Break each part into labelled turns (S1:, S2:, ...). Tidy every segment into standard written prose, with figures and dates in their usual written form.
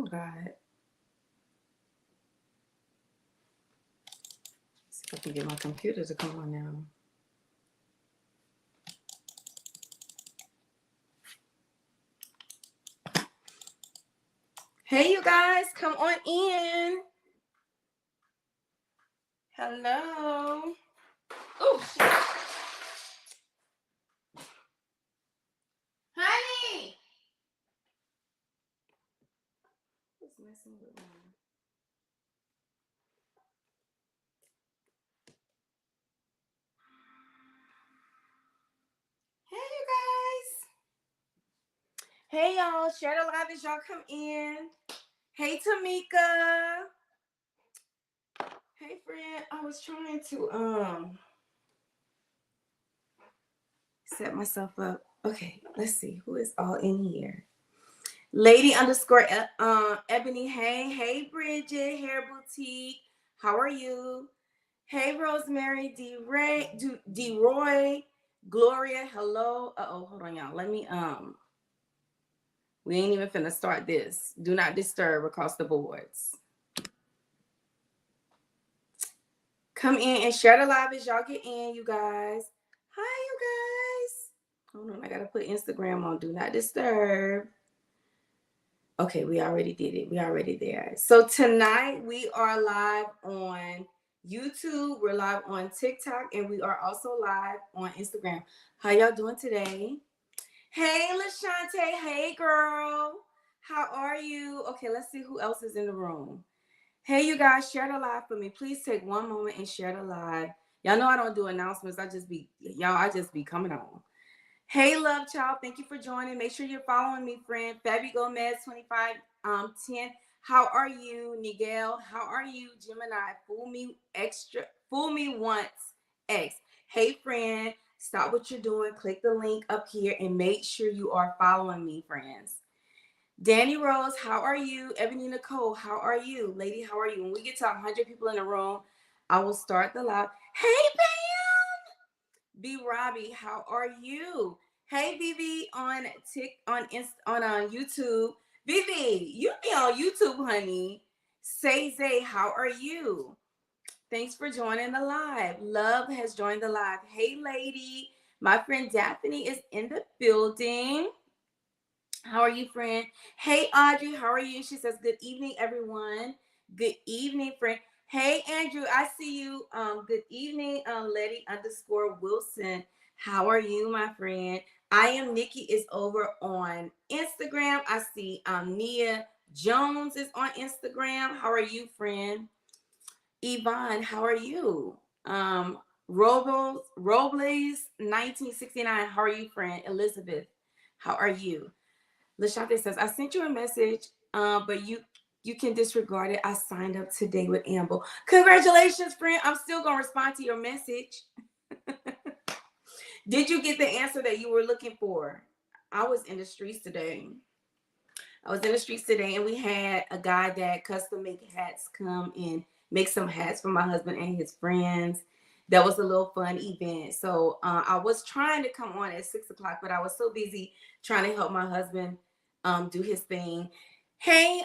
S1: God. See if I can get my computer to come on now. Hey, you guys, come on in. Hello. Oh, shit. Honey. What's messing with me? Hey, you guys. Hey, y'all. Share the live as y'all come in. Hey, Tamika. Hey, friend. I was trying to set myself up. Okay, let's see who is all in here. Lady underscore Ebony. Hey, Bridget. Hair Boutique. How are you? Hey, Rosemary. D Roy. Gloria. Hello. Hold on, y'all. Let me we ain't even finna start this. Do not disturb across the boards. Come in and share the live as y'all get in, you guys. Hi, you guys. Hold on, I gotta put Instagram on Do Not Disturb. Okay, we already did it. We already there. So tonight we are live on YouTube. We're live on TikTok, and we are also live on Instagram. How y'all doing today? Hey, LaShante. Hey, girl. How are you? Okay, let's see who else is in the room. Hey, you guys, share the live for me. Please take one moment and share the live. Y'all know I don't do announcements. I just be coming on. Hey, love child. Thank you for joining. Make sure you're following me, friend. Fabi Gomez 2510. How are you? Nigel, how are you? Gemini, fool me once. X. Hey, friend. Stop what you're doing. Click the link up here and make sure you are following me, friends. Danny Rose, how are you? Ebony Nicole, how are you? Lady, how are you? When we get to 100 people in the room, I will start the live. Hey, Pam! B. Robbie, how are you? Hey, Vivi on YouTube. Vivi, you be on YouTube, honey. Say Zay, how are you? Thanks for joining the live. Love has joined the live. Hey, lady. My friend Daphne is in the building. How are you, friend? Hey, Audrey, how are you? She says, good evening, everyone. Good evening, friend. Hey, Andrew, I see you. Good evening, Letty underscore Wilson. How are you, my friend? I am Nikki is over on Instagram. I see Nia Jones is on Instagram. How are you, friend? Yvonne, how are you? Robles 1969. How are you, friend? Elizabeth, how are you? LaShante says, I sent you a message, but you can disregard it. I signed up today with Amble. Congratulations, friend. I'm still going to respond to your message. Did you get the answer that you were looking for? I was in the streets today. And we had a guy that custom make hats come and make some hats for my husband and his friends. That was a little fun event. So I was trying to come on at 6 o'clock, but I was so busy trying to help my husband do his thing. Hey,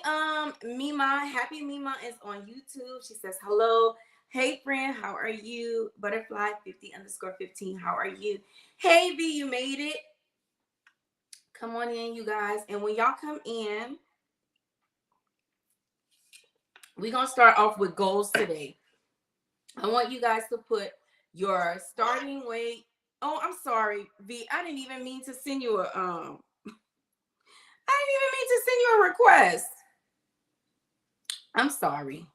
S1: Mima, Happy Mima is on YouTube. She says, hello. Hey, friend, how are you? Butterfly 50_15, how are you? Hey, V, you made it. Come on in, you guys. And when y'all come in, we're going to start off with goals today. I want you guys to put your starting weight. Oh, I'm sorry, V. I didn't even mean to send you a request. I'm sorry.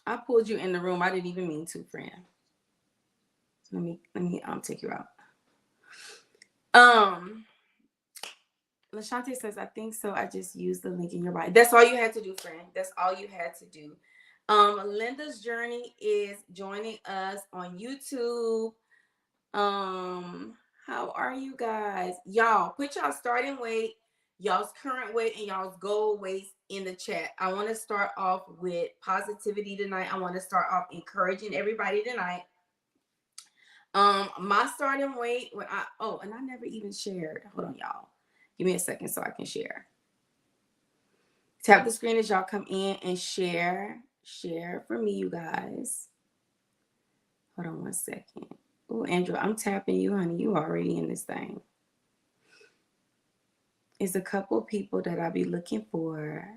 S1: I pulled you in the room. I didn't even mean to, friend. Let me take you out. LaShante says, I think so. I just used the link in your bio. That's all you had to do, friend. That's all you had to do. Linda's Journey is joining us on YouTube. How are you guys? Y'all, put y'all starting weight, y'all's current weight, and y'all's goal weights in the chat. I want to start off with positivity tonight. I want to start off encouraging everybody tonight. My starting weight and I never even shared. Hold on, y'all. Give me a second so I can share. Tap the screen as y'all come in and share. Share for me, you guys. Hold on one second. Oh, Andrew, I'm tapping you, honey. You already in this thing. It's a couple people that I be looking for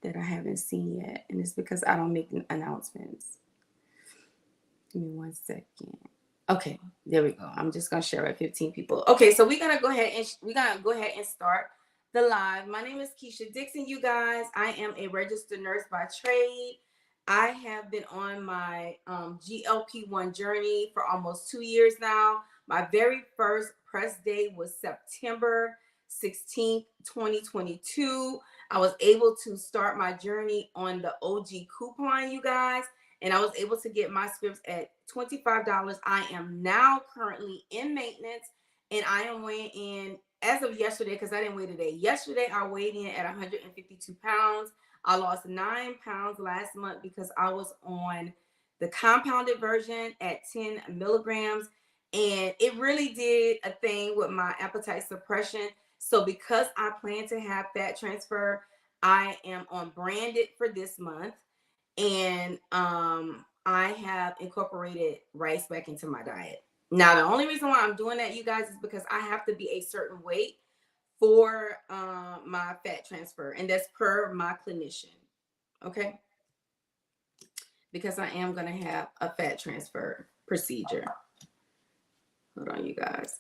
S1: that I haven't seen yet. And it's because I don't make announcements. Give me one second. Okay, there we go. I'm just gonna share with 15 people. Okay, so we're gonna go ahead and start the live. My name is KEASHA DiXON, you guys. I am a registered nurse by trade. I have been on my GLP-1 journey for almost 2 years now. My very first press day was September 16th, 2022. I was able to start my journey on the OG coupon, you guys, and I was able to get my scripts at $25. I am now currently in maintenance, and I am weighing in as of yesterday, because I didn't weigh today. Yesterday, I weighed in at 152 pounds. I lost 9 pounds last month because I was on the compounded version at 10 milligrams, and it really did a thing with my appetite suppression. So because I plan to have fat transfer, I am on branded for this month. And I have incorporated rice back into my diet. Now, the only reason why I'm doing that, you guys, is because I have to be a certain weight for my fat transfer, and that's per my clinician. Okay, because I am going to have a fat transfer procedure. Hold on, you guys.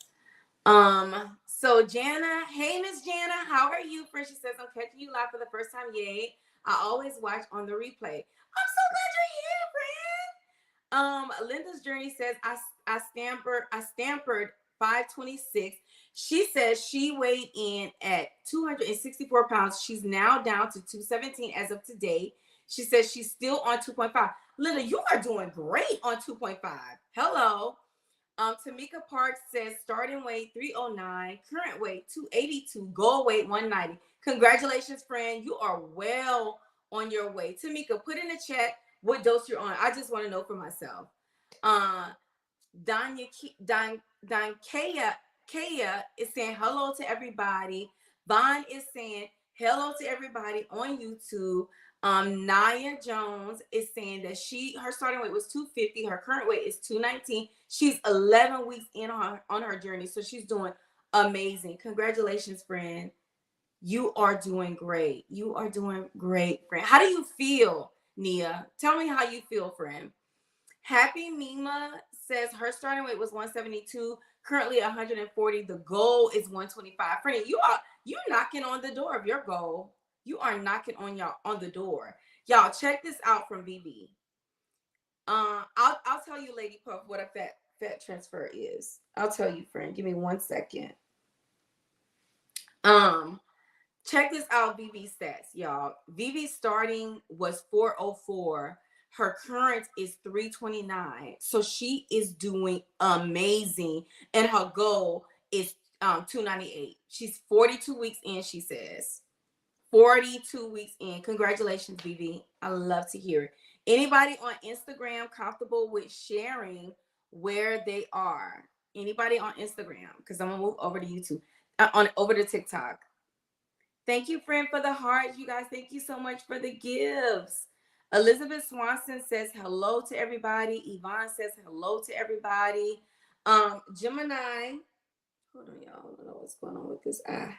S1: So Jana, hey Miss Jana, how are you? Friend, she says, I'm catching you live for the first time. Yay. I always watch on the replay. I'm so glad you're here, friend. Linda's Journey says, I stampered 526. She says she weighed in at 264 pounds. She's now down to 217 as of today. She says she's still on 2.5. Linda, you are doing great on 2.5. Hello. Tamika Park says starting weight 309, current weight 282, goal weight 190. Congratulations, friend. You are well on your way. Tamika, put in the chat what dose you're on. I just want to know for myself. Kaya is saying hello to everybody. Vaughn is saying hello to everybody on YouTube. Naya Jones is saying that her starting weight was 250. Her current weight is 219. She's 11 weeks in on her journey, so she's doing amazing. Congratulations, friend. You are doing great. You are doing great, friend. How do you feel, Nia? Tell me how you feel, friend. Happy Mima says her starting weight was 172, currently 140. The goal is 125. Friend, you're knocking on the door of your goal. You are knocking on the door. Y'all, check this out from BB. I'll tell you, Lady Puff, what a fat transfer is. I'll tell you, friend. Give me 1 second. Check this out, VV stats, y'all. VV starting was 404. Her current is 329. So she is doing amazing. And her goal is 298. She's 42 weeks in, she says. 42 weeks in. Congratulations, VV. I love to hear it. Anybody on Instagram comfortable with sharing where they are? Anybody on Instagram? Because I'm going to move over to YouTube. Over to TikTok. Thank you, friend, for the hearts. You guys, thank you so much for the gifts. Elizabeth Swanson says hello to everybody. Yvonne says hello to everybody. Gemini. Hold on, y'all. I don't know what's going on with this eye.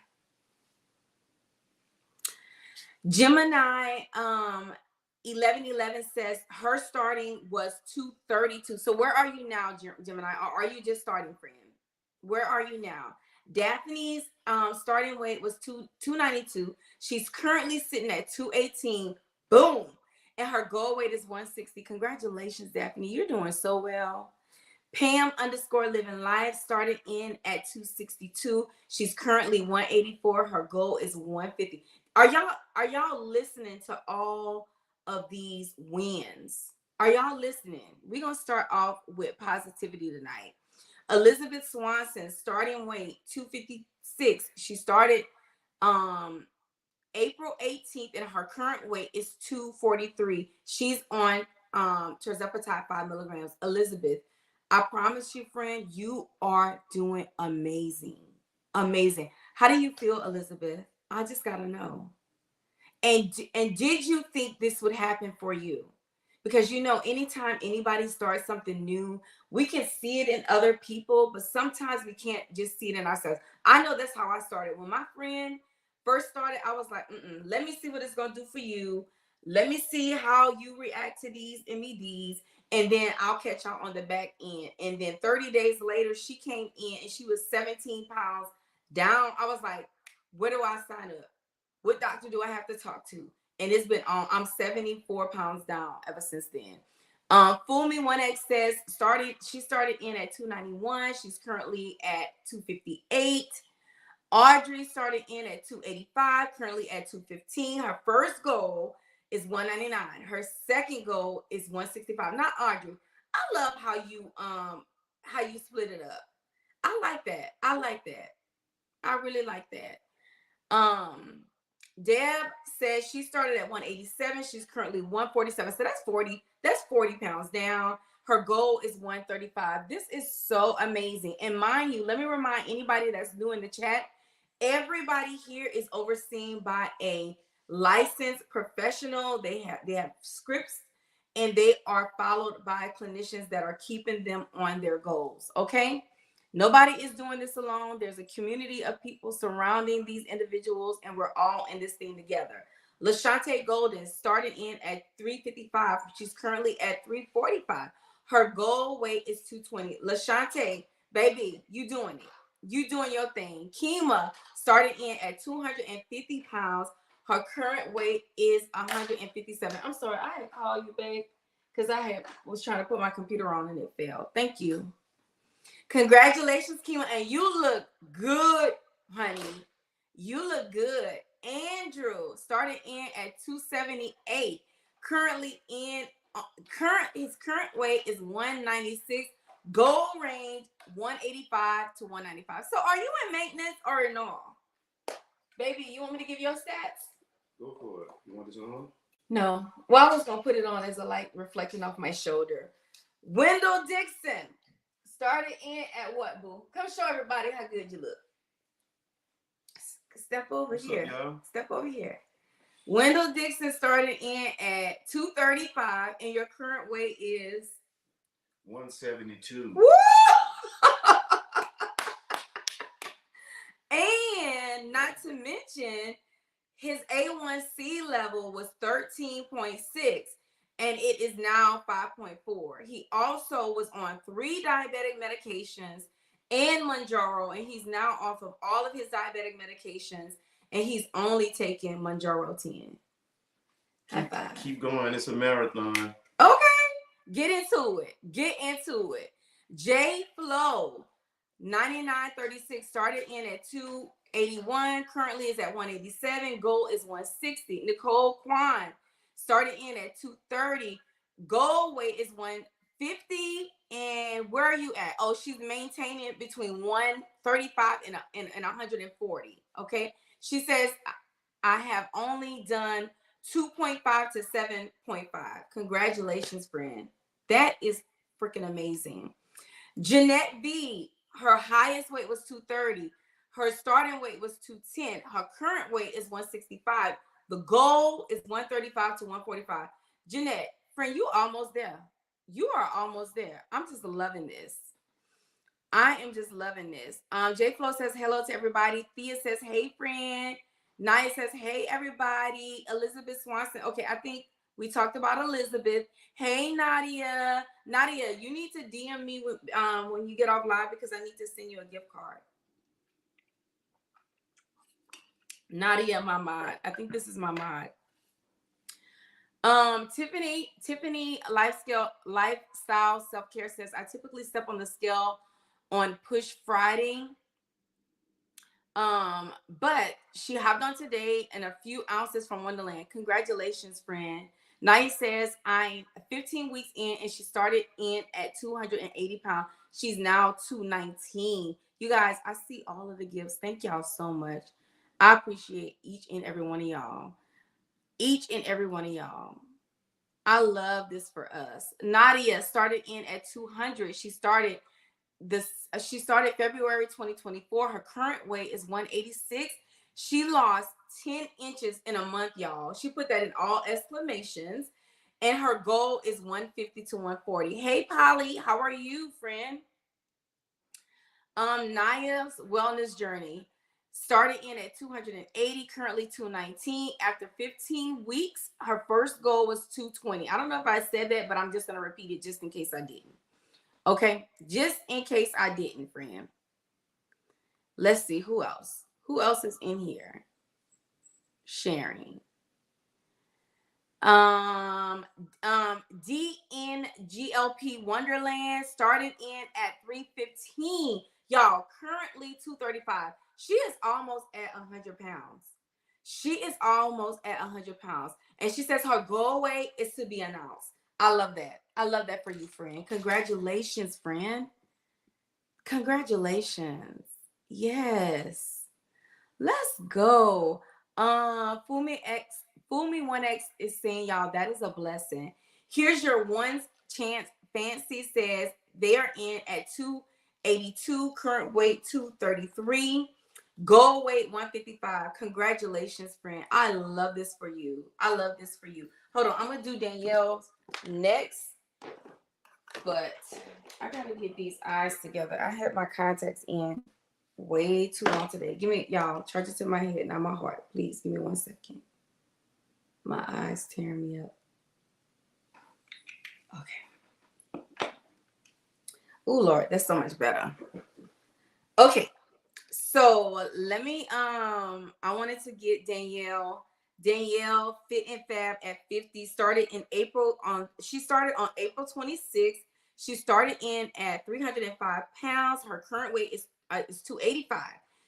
S1: Gemini 1111 says her starting was 232. So where are you now, Gemini? Or are you just starting, friend? Where are you now? Daphne's starting weight was 292. She's currently sitting at 218. Boom. And her goal weight is 160. Congratulations, Daphne. You're doing so well. Pam _living life started in at 262. She's currently 184. Her goal is 150. Are y'all listening to all of these wins? Are y'all listening? We're going to start off with positivity tonight. Elizabeth Swanson, starting weight 256. She started April 18th, and her current weight is 243. She's on Tirzepatide 5 milligrams. Elizabeth, I promise you, friend, you are doing amazing. Amazing. How do you feel, Elizabeth? I just got to know. And did you think this would happen for you? Because you know, anytime anybody starts something new, we can see it in other people, but sometimes we can't just see it in ourselves. I know that's how I started. When my friend first started, I was like, let me see what it's gonna do for you. Let me see how you react to these MEDs, and then I'll catch y'all on the back end. And then 30 days later, she came in and she was 17 pounds down. I was like, where do I sign up? What doctor do I have to talk to? And it's been on. I'm 74 pounds down ever since then. Fool Me 1X says she started in at 291. She's currently at 258. Audrey started in at 285, currently at 215. Her first goal is 199. Her second goal is 165. Not Audrey. I love how you split it up. I like that. I like that. I really like that. Deb says she started at 187. She's currently 147. So that's 40 pounds down. Her goal is 135. This is so amazing. And mind you, let me remind anybody that's new in the chat, everybody here is overseen by a licensed professional. They have scripts, and they are followed by clinicians that are keeping them on their goals. Okay. Nobody is doing this alone. There's a community of people surrounding these individuals, and we're all in this thing together. LaShante Golden started in at 355. She's currently at 345. Her goal weight is 220. LaShante, baby, you doing it. You doing your thing. Kima started in at 250 pounds. Her current weight is 157. I'm sorry, I had to call you, babe, because I was trying to put my computer on and it failed. Thank you. Congratulations, Kima. And you look good, honey. You look good. Andrew started in at 278. Currently his current weight is 196. Goal range 185 to 195. So are you in maintenance or no? Baby, you want me to give your stats?
S2: Go for it. You want this on?
S1: No. Well, I was gonna put it on as a light reflecting off my shoulder. Wendell Dixon started in at what, boo? Come show everybody how good you look. Step over here. Step over here. Wendell Dixon started in at 235, and your current weight is
S2: 172.
S1: Woo! And not to mention, his A1C level was 13.6, and it is now 5.4. He also was on 3 diabetic medications and MOUNJARO, and he's now off of all of his diabetic medications, and he's only taking MOUNJARO 10. High five.
S2: Keep going. It's a marathon.
S1: Okay. Get into it. Get into it. J Flow, 9936, started in at 281, currently is at 187. Goal is 160. Nicole Kwan started in at 230. Goal weight is 150. And where are you at? Oh, she's maintaining between 135 and 140. Okay. She says, I have only done 2.5 to 7.5. Congratulations, friend. That is freaking amazing. Jeanette B, her highest weight was 230. Her starting weight was 210. Her current weight is 165. The goal is 135 to 145. Jeanette, friend, you almost there. You are almost there. I'm just loving this. I am just loving this. J Flo says hello to everybody. Thea says, hey, friend. Nia says, hey, everybody. Elizabeth Swanson. Okay, I think we talked about Elizabeth. Hey, Nadia. Nadia, you need to DM me when you get off live because I need to send you a gift card. Nadia, my mod. I think this is my mod. Tiffany Lifestyle Self-Care says, I typically step on the scale on Push Friday. But she hopped on today and a few ounces from Wonderland. Congratulations, friend. Naya says, I'm 15 weeks in and she started in at 280 pounds. She's now 219. You guys, I see all of the gifts. Thank y'all so much. I appreciate each and every one of y'all. Each and every one of y'all. I love this for us. Nadia started in at 200. She started February 2024. Her current weight is 186. She lost 10 inches in a month, y'all. She put that in all exclamations. And her goal is 150 to 140. Hey, Polly, how are you, friend? Naya's wellness journey started in at 280, currently 219. After 15 weeks, her first goal was 220. I don't know if I said that, but I'm just going to repeat it just in case I didn't. Okay, just in case I didn't, friend. Let's see who else. Who else is in here sharing? DNGLP Wonderland started in at 315. Y'all, currently 235. She is almost at 100 pounds. She is almost at 100 pounds. And she says her goal weight is to be announced. I love that. I love that for you, friend. Congratulations, friend. Congratulations. Yes. Let's go. Fumi1X is saying, y'all, that is a blessing. Here's your one chance. Fancy says they are in at 282, current weight 233, goal weight 155. Congratulations, friend. I love this for you. I love this for you. Hold on, I'm gonna do Danielle's next, but I gotta get these eyes together. I had my contacts in way too long today. Give me, y'all, charge it to my head, not my heart. Please give me 1 second. My eyes tearing me up. Okay. Oh Lord, that's so much better. Okay. So let me I wanted to get Danielle Fit and Fab at 50. Started in April she started on April 26th. She started in at 305 pounds. Her current weight is 285.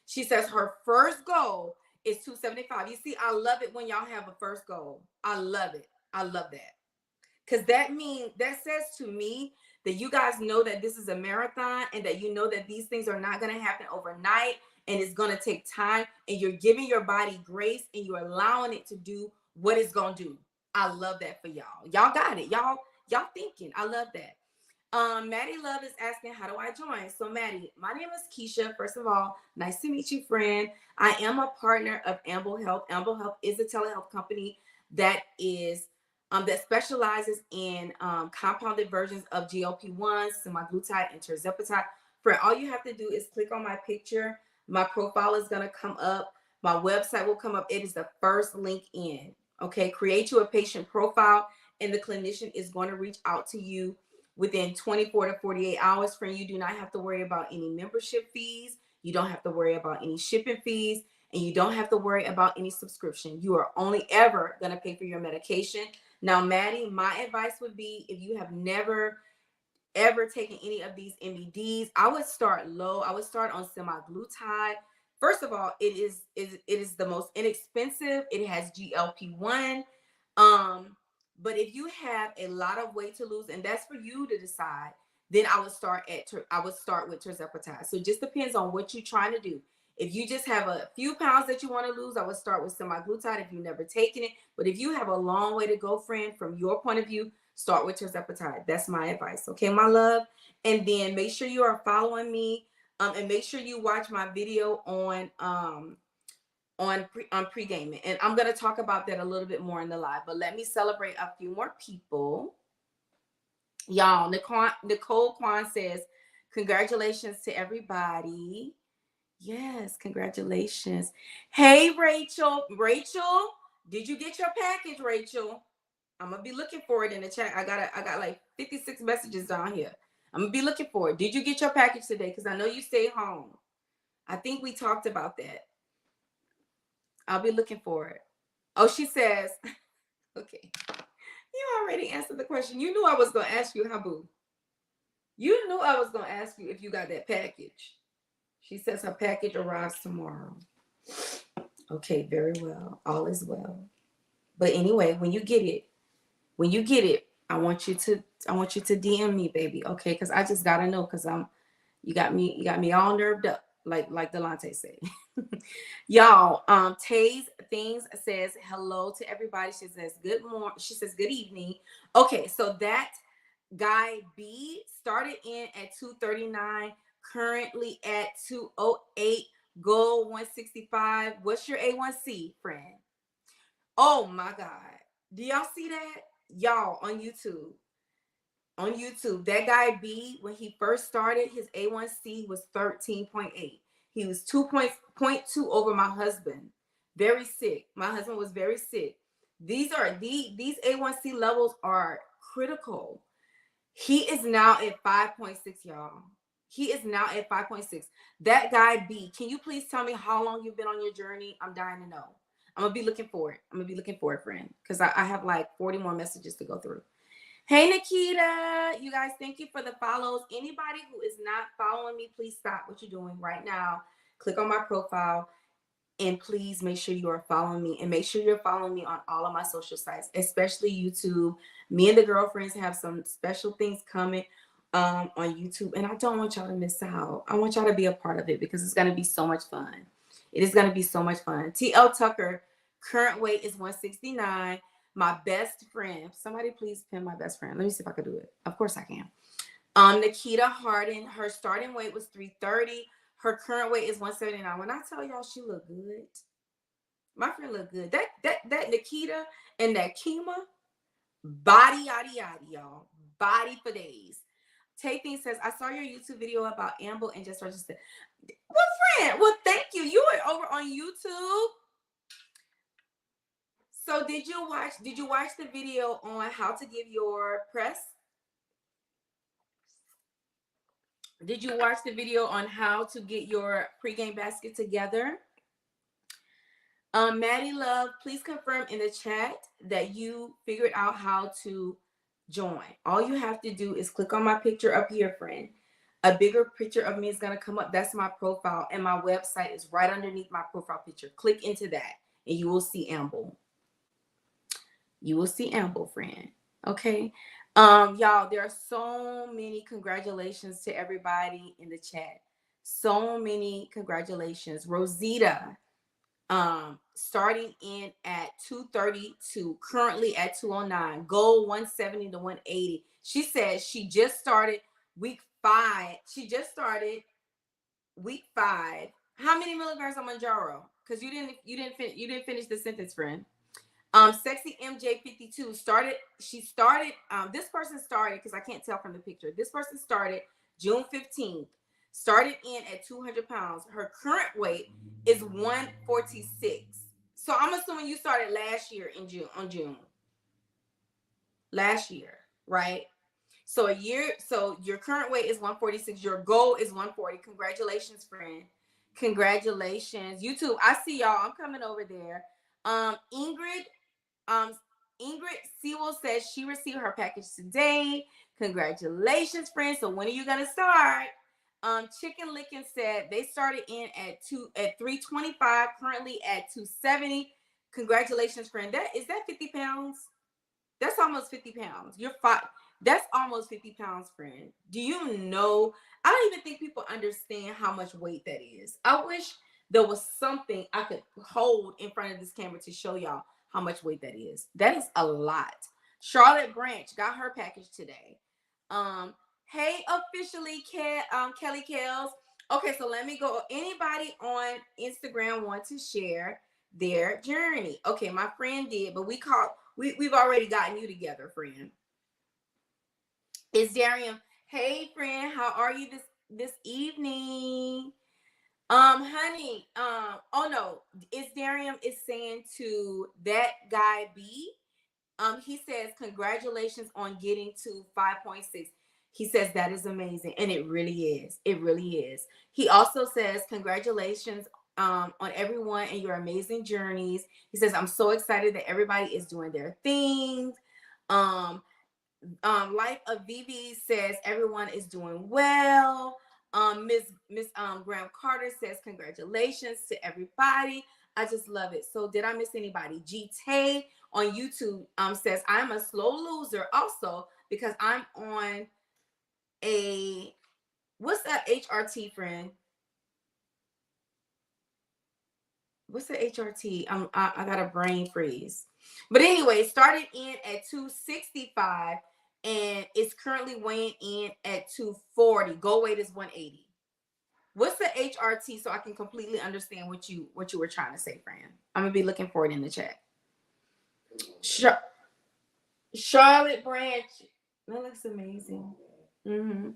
S1: She says her first goal is 275. You see, I love it when y'all have a first goal. I love it. I love that. Because that says to me that you guys know that this is a marathon and that you know that these things are not going to happen overnight and it's going to take time, and you're giving your body grace and you're allowing it to do what it's going to do. I love that for y'all. Y'all got it. Y'all thinking. I love that. Maddie Love is asking, how do I join? So Maddie, my name is Keisha. First of all, nice to meet you, friend. I am a partner of Amble Health. Amble Health is a telehealth company that is that specializes in compounded versions of GLP-1, Semaglutide, and Tirzepatide. For all you have to do is click on my picture. My profile is going to come up. My website will come up. It is the first link in. Okay, create you a patient profile, and the clinician is going to reach out to you within 24 to 48 hours. Friend, you do not have to worry about any membership fees. You don't have to worry about any shipping fees, and you don't have to worry about any subscription. You are only ever going to pay for your medication. Now, Maddie, my advice would be, if you have never ever taken any of these MBDs, I would start low. I would start on semaglutide. First of all, it is the most inexpensive. It has GLP-1. But if you have a lot of weight to lose, and that's for you to decide, then I would start with Tirzepatide. So it just depends on what you're trying to do. If you just have a few pounds that you want to lose, I would start with semaglutide if you've never taken it. But if you have a long way to go, friend, from your point of view, start with Tirzepatide. That's my advice. Okay, my love? And then make sure you are following me. And make sure you watch my video on pre-gaming. And I'm going to talk about that a little bit more in the live. But let me celebrate a few more people. Y'all, Nicole Kwan says, congratulations to everybody. Yes, congratulations. Hey, Rachel. Rachel, did you get your package, Rachel? I'm gonna be looking for it in the chat. I got like 56 messages down here. I'm gonna be looking for it. Did you get your package today? Because I know you stay home. I think we talked about that. I'll be looking for it. Oh, she says, okay. You already answered the question. You knew I was gonna ask you, huh, boo? You knew I was gonna ask you if you got that package. She says her package arrives tomorrow. Okay, very well. All is well. But anyway, when you get it, I want you to DM me, baby. Okay, because I just gotta know, because you got me all nerved up, like Delante said. Y'all, Taze Things says hello to everybody. She says good morning. She says good evening. Okay, so that guy B started in at 239, currently at 208, Goal 165. What's your A1C, friend? Oh my God. Do y'all see that? Y'all on YouTube. On YouTube, that guy B, when he first started, his A1C was 13.8. He was 2.2 over my husband. Very sick. My husband was very sick. These A1C levels are critical. He is now at 5.6, y'all. He is now at 5.6. That guy B, can you please tell me how long you've been on your journey? I'm dying to know. I'm gonna be looking for it, friend, because I have like 40 more messages to go through. Hey, Nikita. You guys, thank you for the follows. Anybody who is not following me, please stop what you're doing right now. Click on my profile and please make sure you are following me, and make sure you're following me on all of my social sites, especially YouTube. Me and the girlfriends have some special things coming on YouTube, and I don't want y'all to miss out. I want y'all to be a part of it because it's going to be so much fun. It is going to be so much fun. TL Tucker, current weight is 169. My best friend. Somebody please pin my best friend. Let me see if I can do it. Of course I can. Nikita Harden, her starting weight was 330. Her current weight is 179. When I tell y'all she look good, my friend look good. That Nikita and that Kima, body yaddy yaddy, y'all. Body for days. Taping says, I saw your YouTube video about Amble and just registered. Well, friend, well, thank you. You were over on YouTube. So did you watch the video on how to give your press? Did you watch the video on how to get your pregame basket together? Maddie Love, please confirm in the chat that you figured out how to join. All you have to do is click on my picture up here, friend. A bigger picture of me is going to come up. That's my profile, and my website is right underneath my profile picture. Click into that and you will see Amble. You will see Amble, friend. Okay. Y'all, there are so many congratulations to everybody in the chat. So many congratulations. Rosita, starting in at 232, currently at 209, goal 170 to 180. She says she just started week 5. She just started week 5. How many milligrams of MOUNJARO? Because you didn't finish the sentence, friend. Sexy MJ52 started. This person started, because I can't tell from the picture. This person started June 15th. Started in at 200 pounds. Her current weight is 146. So I'm assuming you started last year in June. Last year, right? So your current weight is 146. Your goal is 140. Congratulations, friend. Congratulations. YouTube, I see y'all. I'm coming over there. Ingrid Sewell says she received her package today. Congratulations, friends. So when are you gonna start? Chicken Lickin said they started in at 325, currently at 270. Congratulations, friend. Is that 50 pounds? That's almost 50 pounds. That's almost 50 pounds, friend. Do you know? I don't even think people understand how much weight that is. I wish there was something I could hold in front of this camera to show y'all how much weight that is. That is a lot. Charlotte Branch got her package today. Hey, officially, Kelly Kells. Okay, so let me go. Anybody on Instagram want to share their journey? Okay, my friend did, but we've already gotten you together, friend. It's Darian. Hey, friend, how are you this evening? Honey, oh no, it's Darian is saying to that guy B, he says, congratulations on getting to 5.6. He says that is amazing, and it really is. It really is. He also says, congratulations on everyone and your amazing journeys. He says, I'm so excited that everybody is doing their things. Life of Vivi says everyone is doing well. Miss Graham Carter says congratulations to everybody. I just love it. So did I miss anybody? G Tay on YouTube says I'm a slow loser also because I'm on a, what's that HRT, friend? What's the HRT? I got a brain freeze. But anyway, started in at 265 and it's currently weighing in at 240. Goal weight is 180. What's the HRT so I can completely understand what you were trying to say, Fran? I'm gonna be looking for it in the chat. Charlotte Branch. That looks amazing. Mm-hmm.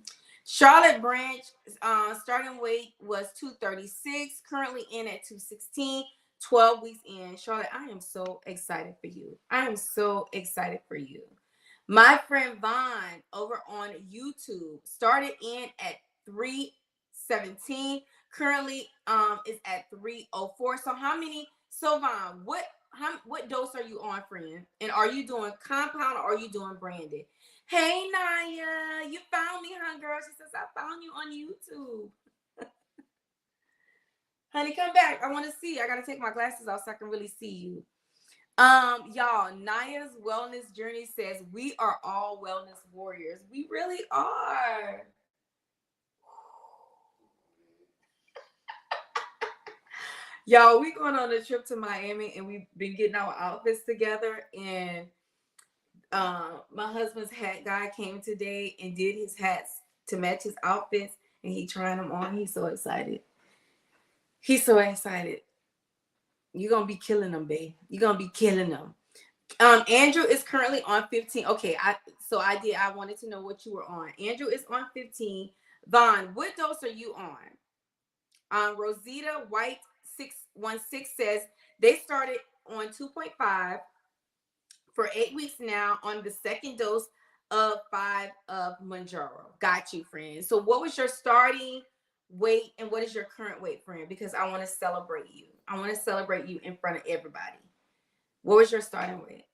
S1: Charlotte Branch starting weight was 236, currently in at 216, 12 weeks in. Charlotte, I am so excited for you. I am so excited for you. My friend Vaughn over on YouTube started in at 317, currently is at 304. So how many? So Vaughn, what dose are you on, friend? And are you doing compound or are you doing branded? Hey Naya, you found me, huh, girl? She says I found you on YouTube. Honey, come back. I want to see. I gotta take my glasses off so I can really see you. Y'all, Naya's wellness journey says we are all wellness warriors. We really are. Y'all, we going on a trip to Miami and we've been getting our outfits together. And my husband's hat guy came today and did his hats to match his outfits, and he trying them on. He's so excited. He's so excited. You're gonna be killing them, babe. You're gonna be killing them. Andrew is currently on 15. Okay, I wanted to know what you were on. Andrew is on 15. Vaughn, what dose are you on? Rosita White 616 says they started on 2.5 for 8 weeks now on the second dose of 5 of MOUNJARO. Got you, friend. So what was your starting weight and what is your current weight, friend? Because I want to celebrate you. I want to celebrate you in front of everybody. What was your starting weight?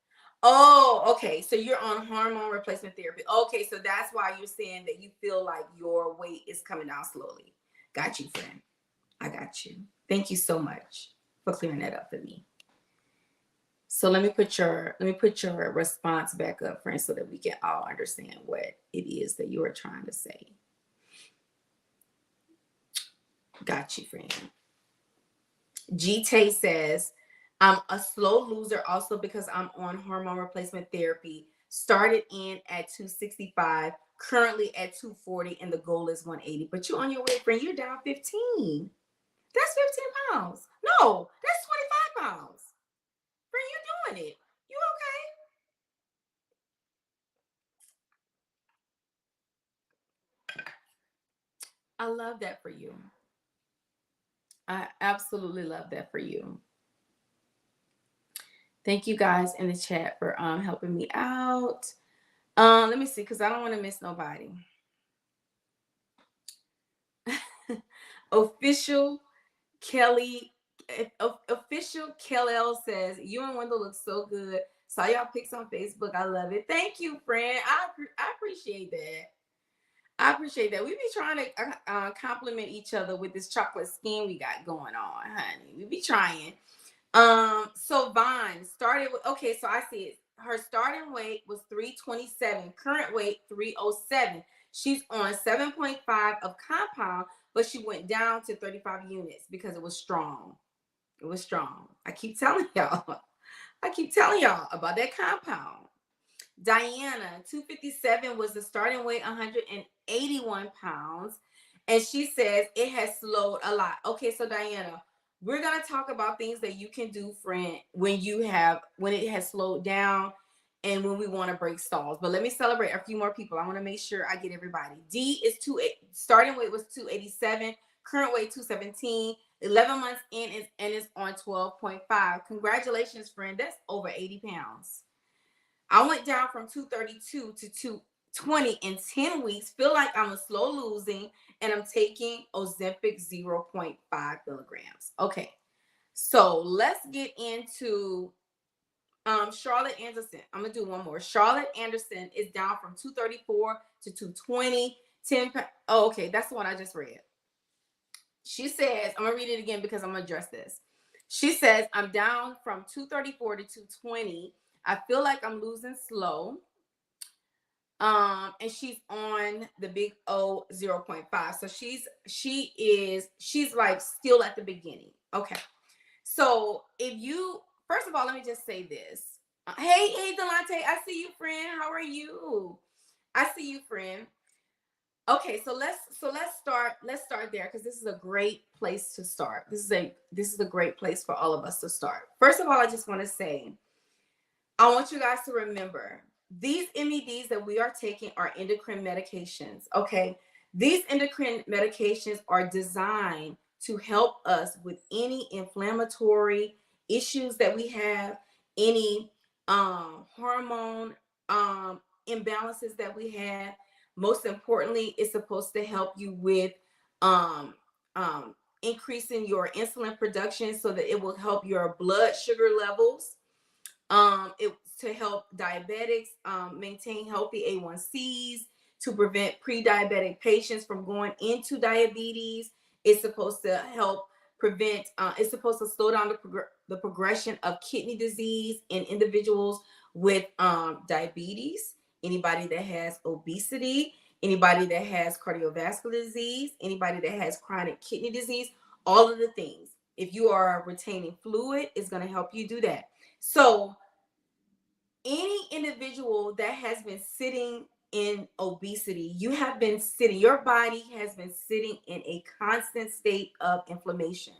S1: Oh, okay. So you're on hormone replacement therapy. Okay, so that's why you're saying that you feel like your weight is coming down slowly. Got you, friend. I got you. Thank you so much for clearing that up for me. So let me put your response back up, friend, so that we can all understand what it is that you are trying to say. Got you, friend. G-Tay says, I'm a slow loser also because I'm on hormone replacement therapy. Started in at 265, currently at 240, and the goal is 180. But you're on your way, friend. You're down 15. That's 15 pounds. No, that's 25 pounds. Friend, you're doing it. You okay? I love that for you. I absolutely love that for you. Thank you guys in the chat for helping me out. Let me see, because I don't want to miss nobody. Official Kelly says, you and Wendell look so good. Saw y'all pics on Facebook. I love it. Thank you, friend. I appreciate that. I appreciate that. We be trying to compliment each other with this chocolate skin we got going on, honey. We be trying. So Vaughn started with, okay, so I see it. Her starting weight was 327, current weight 307. She's on 7.5 of compound, but she went down to 35 units because it was strong. It was strong. I keep telling y'all about that compound. Diana, 257 was the starting weight, 181 pounds. And she says it has slowed a lot. Okay, so Diana, we're going to talk about things that you can do, friend, when it has slowed down and when we want to break stalls. But let me celebrate a few more people. I want to make sure I get everybody. D is starting weight was 287, current weight 217, 11 months in and is on 12.5. Congratulations, friend. That's over 80 pounds. I went down from 232 to 220 in 10 weeks. Feel like I'm a slow losing, and I'm taking Ozempic 0.5 milligrams. Okay, so let's get into Charlotte Anderson. I'm gonna do one more. Charlotte Anderson is down from 234 to 220. 10. Oh, okay, that's the one I just read. She says, I'm gonna read it again because I'm gonna address this. She says, I'm down from 234 to 220. I feel like I'm losing slow. And she's on the big O 0.5. So she's like still at the beginning. Okay. So first of all, let me just say this. Hey, Delante, I see you, friend. How are you? I see you, friend. Okay, so let's start there because this is a great place to start. This is a great place for all of us to start. First of all, I just want to say I want you guys to remember these MEDs that we are taking are endocrine medications. Okay, these endocrine medications are designed to help us with any inflammatory issues that we have, any hormone imbalances that we have. Most importantly, it's supposed to help you with um, increasing your insulin production so that it will help your blood sugar levels. It to help diabetics maintain healthy A1Cs, to prevent pre-diabetic patients from going into diabetes. It's supposed to help prevent. It's supposed to slow down the progression of kidney disease in individuals with diabetes. Anybody that has obesity, anybody that has cardiovascular disease, anybody that has chronic kidney disease, all of the things. If you are retaining fluid, it's going to help you do that. So any individual that has been sitting in obesity, your body has been sitting in a constant state of inflammation.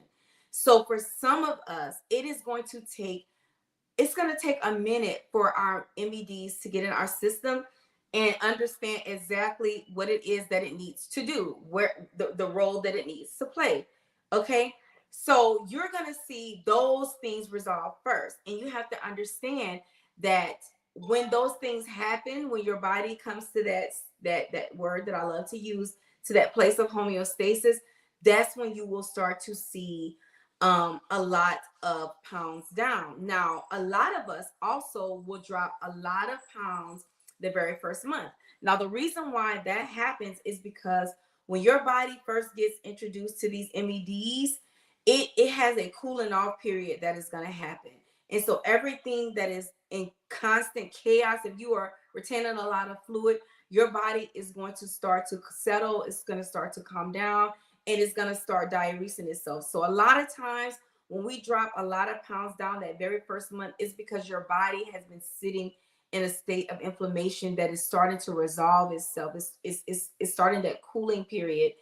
S1: So for some of us, it's going to take a minute for our MEDs to get in our system and understand exactly what it is that it needs to do, where the role that it needs to play. Okay. So you're going to see those things resolve first. And you have to understand that when those things happen, when your body comes to that word that I love to use, to that place of homeostasis, that's when you will start to see a lot of pounds down. Now, a lot of us also will drop a lot of pounds the very first month. Now, the reason why that happens is because when your body first gets introduced to these MEDs, it has a cooling off period that is going to happen. And so everything that is in constant chaos, if you are retaining a lot of fluid, your body is going to start to settle. It's going to start to calm down, and it's going to start diuresing itself. So a lot of times when we drop a lot of pounds down that very first month, it's because your body has been sitting in a state of inflammation that is starting to resolve itself. It's starting that cooling period.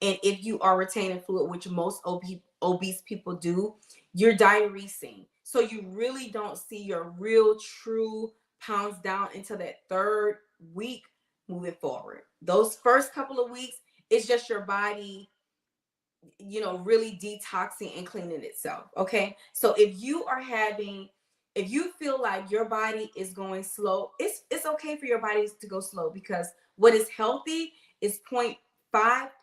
S1: And if you are retaining fluid, which most obese people do, you're diuresing. So you really don't see your real true pounds down until that third week moving forward. Those first couple of weeks, it's just your body, really detoxing and cleaning itself. Okay. So if you feel like your body is going slow, it's okay for your body to go slow, because what is healthy is 0.5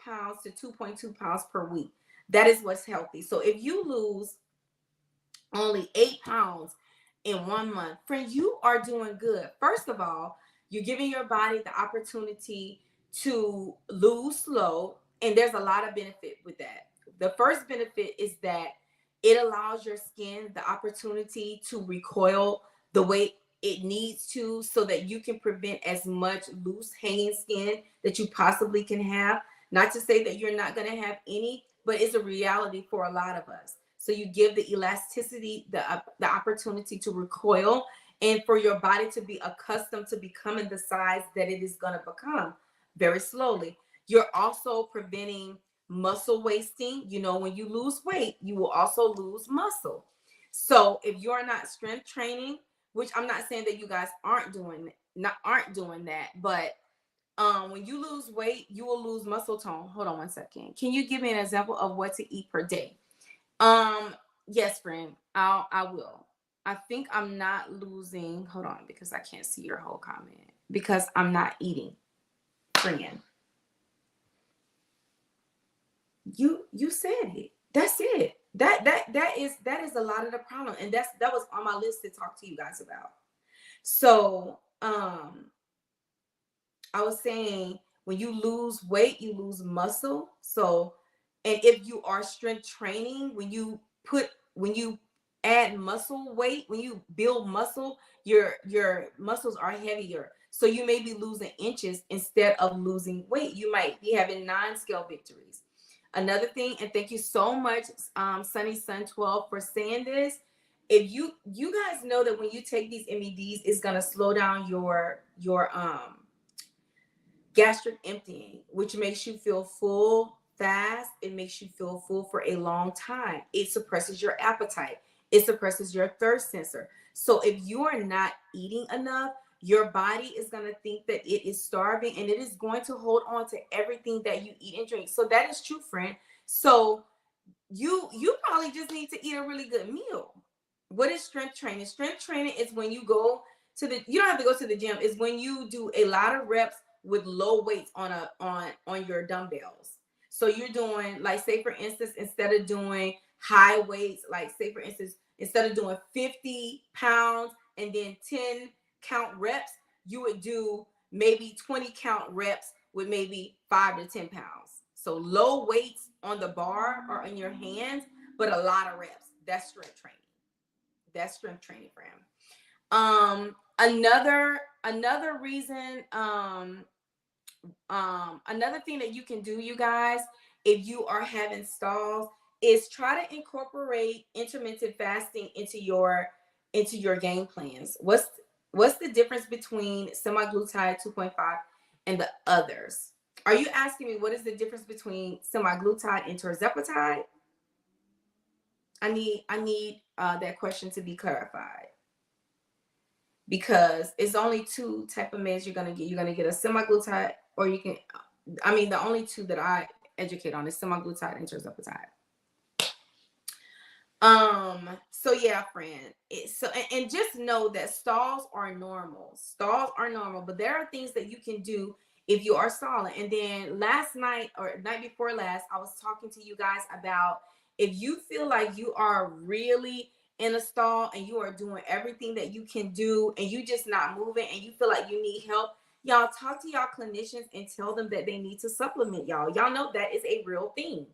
S1: pounds to 2.2 pounds per week. That is what's healthy. So if you lose only 8 pounds in 1 month, friend, you are doing good. First of all, you're giving your body the opportunity to lose slow, and there's a lot of benefit with that. The first benefit is that it allows your skin the opportunity to recoil the way it needs to, so that you can prevent as much loose hanging skin that you possibly can have. Not to say that you're not going to have any, but it's a reality for a lot of us. So you give the elasticity, the opportunity to recoil, and for your body to be accustomed to becoming the size that it is going to become very slowly. You're also preventing muscle wasting. When you lose weight, you will also lose muscle. So if you're not strength training, which I'm not saying that you guys aren't doing that, but when you lose weight, you will lose muscle tone. Hold on one second. Can you give me an example of what to eat per day? Yes, friend. I will. I think I'm not losing. Hold on, because I can't see your whole comment. Because I'm not eating. Friend. You said it. That's it. That is a lot of the problem. And that was on my list to talk to you guys about. So I was saying, when you lose weight, you lose muscle. So, and if you are strength training, when you add muscle weight, when you build muscle, your muscles are heavier. So you may be losing inches instead of losing weight. You might be having non-scale victories. Another thing, and thank you so much, Sunny Sun 12, for saying this. If you guys know that when you take these MEDs, it's gonna slow down gastric emptying, which makes you feel full fast. It makes you feel full for a long time. It suppresses your appetite. It suppresses your thirst sensor. So if you are not eating enough, your body is going to think that it is starving, and it is going to hold on to everything that you eat and drink. So that is true, friend. So you probably just need to eat a really good meal. What is strength training? Strength training is when you go to the, you don't have to go to the gym. It's when you do a lot of reps with low weights on your dumbbells. So you're doing, like, say for instance, instead of doing high weights, like say for instance, instead of doing 50 pounds and then 10 count reps, you would do maybe 20 count reps with maybe 5 to 10 pounds. So low weights on the bar or in your hands, but a lot of reps. That's strength training. That's strength training, friend. Another reason, another thing that you can do, you guys, if you are having stalls, is try to incorporate intermittent fasting into your game plans. What's the difference between semaglutide 2.5 and the others? Are you asking me what is the difference between semaglutide and tirzepatide? I need that question to be clarified, because it's only two type of meds you're gonna get. You're gonna get a semaglutide, or you can, I mean, the only two that I educate on is semaglutide and tirzepatide. So yeah, friend. And just know that stalls are normal. Stalls are normal, but there are things that you can do if you are stalling. And then last night or night before last, I was talking to you guys about, if you feel like you are really in a stall and you are doing everything that you can do and you just not moving and you feel like you need help, y'all talk to y'all clinicians and tell them that they need to supplement y'all. Y'all know that is a real thing.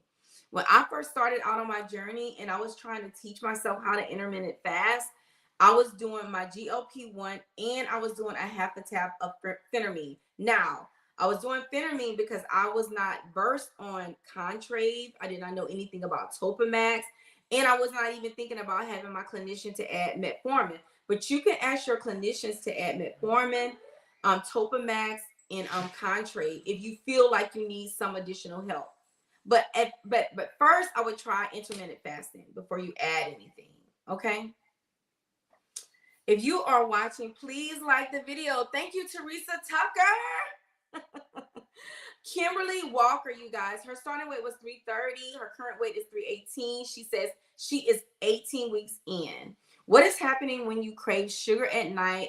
S1: When I first started out on my journey and I was trying to teach myself how to intermittent fast, I was doing my GLP-1 and I was doing a half a tab of phentermine. Now, I was doing phentermine because I was not versed on Contrave. I did not know anything about Topamax. And I was not even thinking about having my clinician to add metformin. But you can ask your clinicians to add metformin, Topamax, and Contrave if you feel like you need some additional help. But first, I would try intermittent fasting before you add anything. Okay. If you are watching, please like the video. Thank you, Teresa Tucker. Kimberly Walker, you guys. Her starting weight was 330. Her current weight is 318. She says she is 18 weeks in. What is happening when you crave sugar at night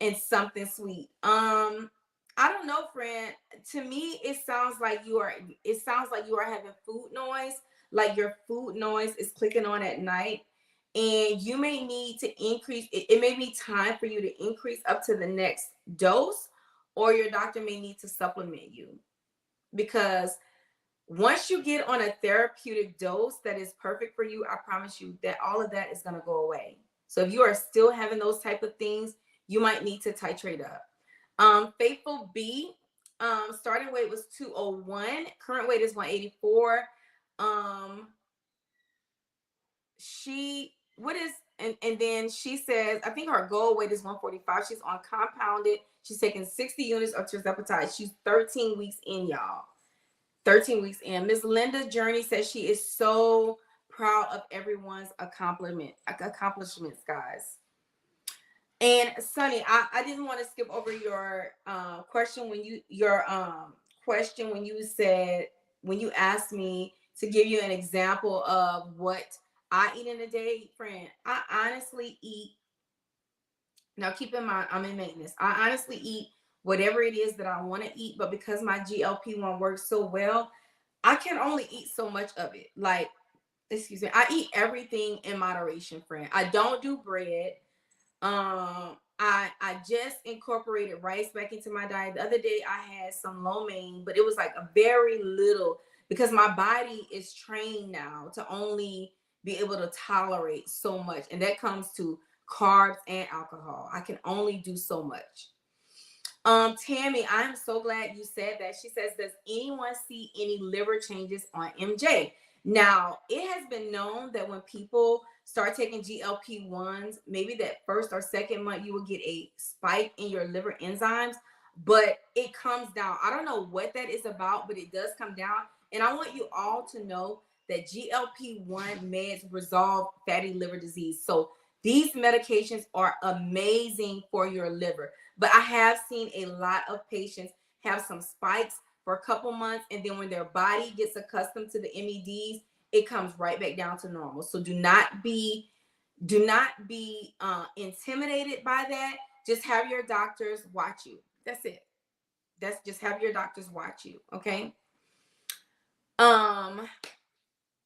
S1: and something sweet? I don't know, friend. To me, it sounds like you are having food noise, like your food noise is clicking on at night. And you may need to increase, it may be time for you to increase up to the next dose, or your doctor may need to supplement you. Because once you get on a therapeutic dose that is perfect for you, I promise you that all of that is going to go away. So if you are still having those type of things, you might need to titrate up. Faithful B, starting weight was 201. Current weight is 184. And then she says, I think her goal weight is 145. She's on compounded. She's taking 60 units of tirzepatide. She's 13 weeks in, y'all. 13 weeks in. Miss Linda Journey says she is so proud of everyone's accomplishments, guys. And Sunny, I didn't want to skip over your question when you asked me to give you an example of what I eat in a day, friend. I honestly eat. Now keep in mind, I'm in maintenance. I honestly eat whatever it is that I want to eat, but because my GLP-1 works so well, I can only eat so much of it. Like, excuse me, I eat everything in moderation, friend. I don't do bread. I just incorporated rice back into my diet. The other day I had some lo mein, but it was like a very little, because my body is trained now to only be able to tolerate so much. And that comes to carbs and alcohol. I can only do so much. Tammy, I'm so glad you said that. She says, does anyone see any liver changes on MJ? Now, it has been known that when people start taking GLP-1s, maybe that first or second month, you will get a spike in your liver enzymes. but it comes down. I don't know what that is about, but it does come down. And I want you all to know that GLP-1 meds resolve fatty liver disease. So these medications are amazing for your liver. But I have seen a lot of patients have some spikes for a couple months, and then when their body gets accustomed to the MEDs, it comes right back down to normal. So do not be intimidated by that. Just have your doctors watch you. That's it. That's just have your doctors watch you. Okay.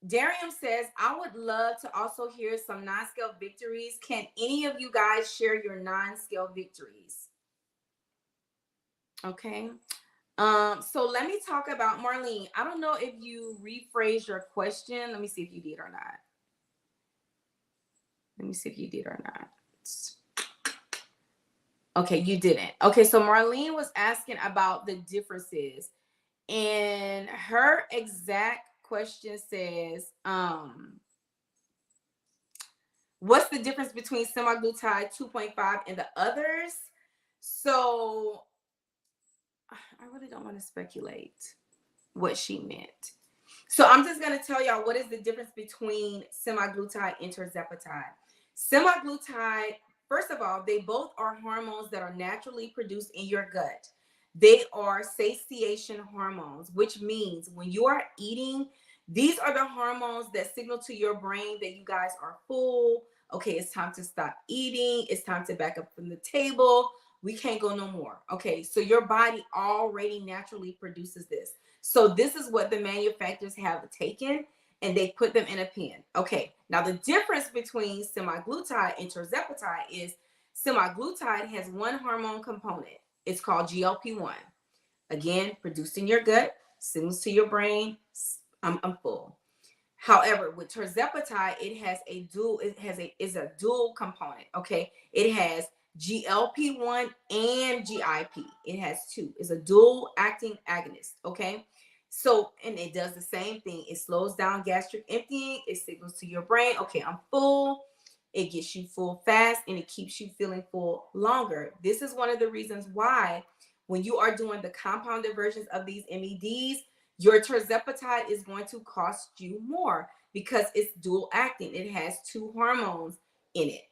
S1: Darium says, I would love to also hear some non-scale victories. Can any of you guys share your non-scale victories? Okay. So let me talk about Marlene. I don't know if you rephrased your question. Let me see if you did or not. Let me see if you did or not. Okay, you didn't. Okay, so Marlene was asking about the differences. And her exact question says, what's the difference between semaglutide 2.5 and the others? So I really don't want to speculate what she meant. So I'm just going to tell y'all what is the difference between semaglutide and tirzepatide. Semaglutide, first of all, they both are hormones that are naturally produced in your gut. They are satiation hormones, which means when you are eating, these are the hormones that signal to your brain that you guys are full. Okay, it's time to stop eating. It's time to back up from the table. We can't go no more. Okay, so your body already naturally produces this. So this is what the manufacturers have taken and they put them in a pen. Okay, now the difference between semaglutide and tirzepatide is semaglutide has one hormone component. It's called GLP-1. Again, produced in your gut, signals to your brain, I'm full. However, with tirzepatide, it has a dual component. Okay, it has GLP-1 and GIP. It has two. It's a dual acting agonist. Okay, so and it does the same thing. It slows down gastric emptying. It signals to your brain, okay, I'm full. It gets you full fast and it keeps you feeling full longer. This is one of the reasons why when you are doing the compounded versions of these MEDs, your tirzepatide is going to cost you more because it's dual acting. It has two hormones in it.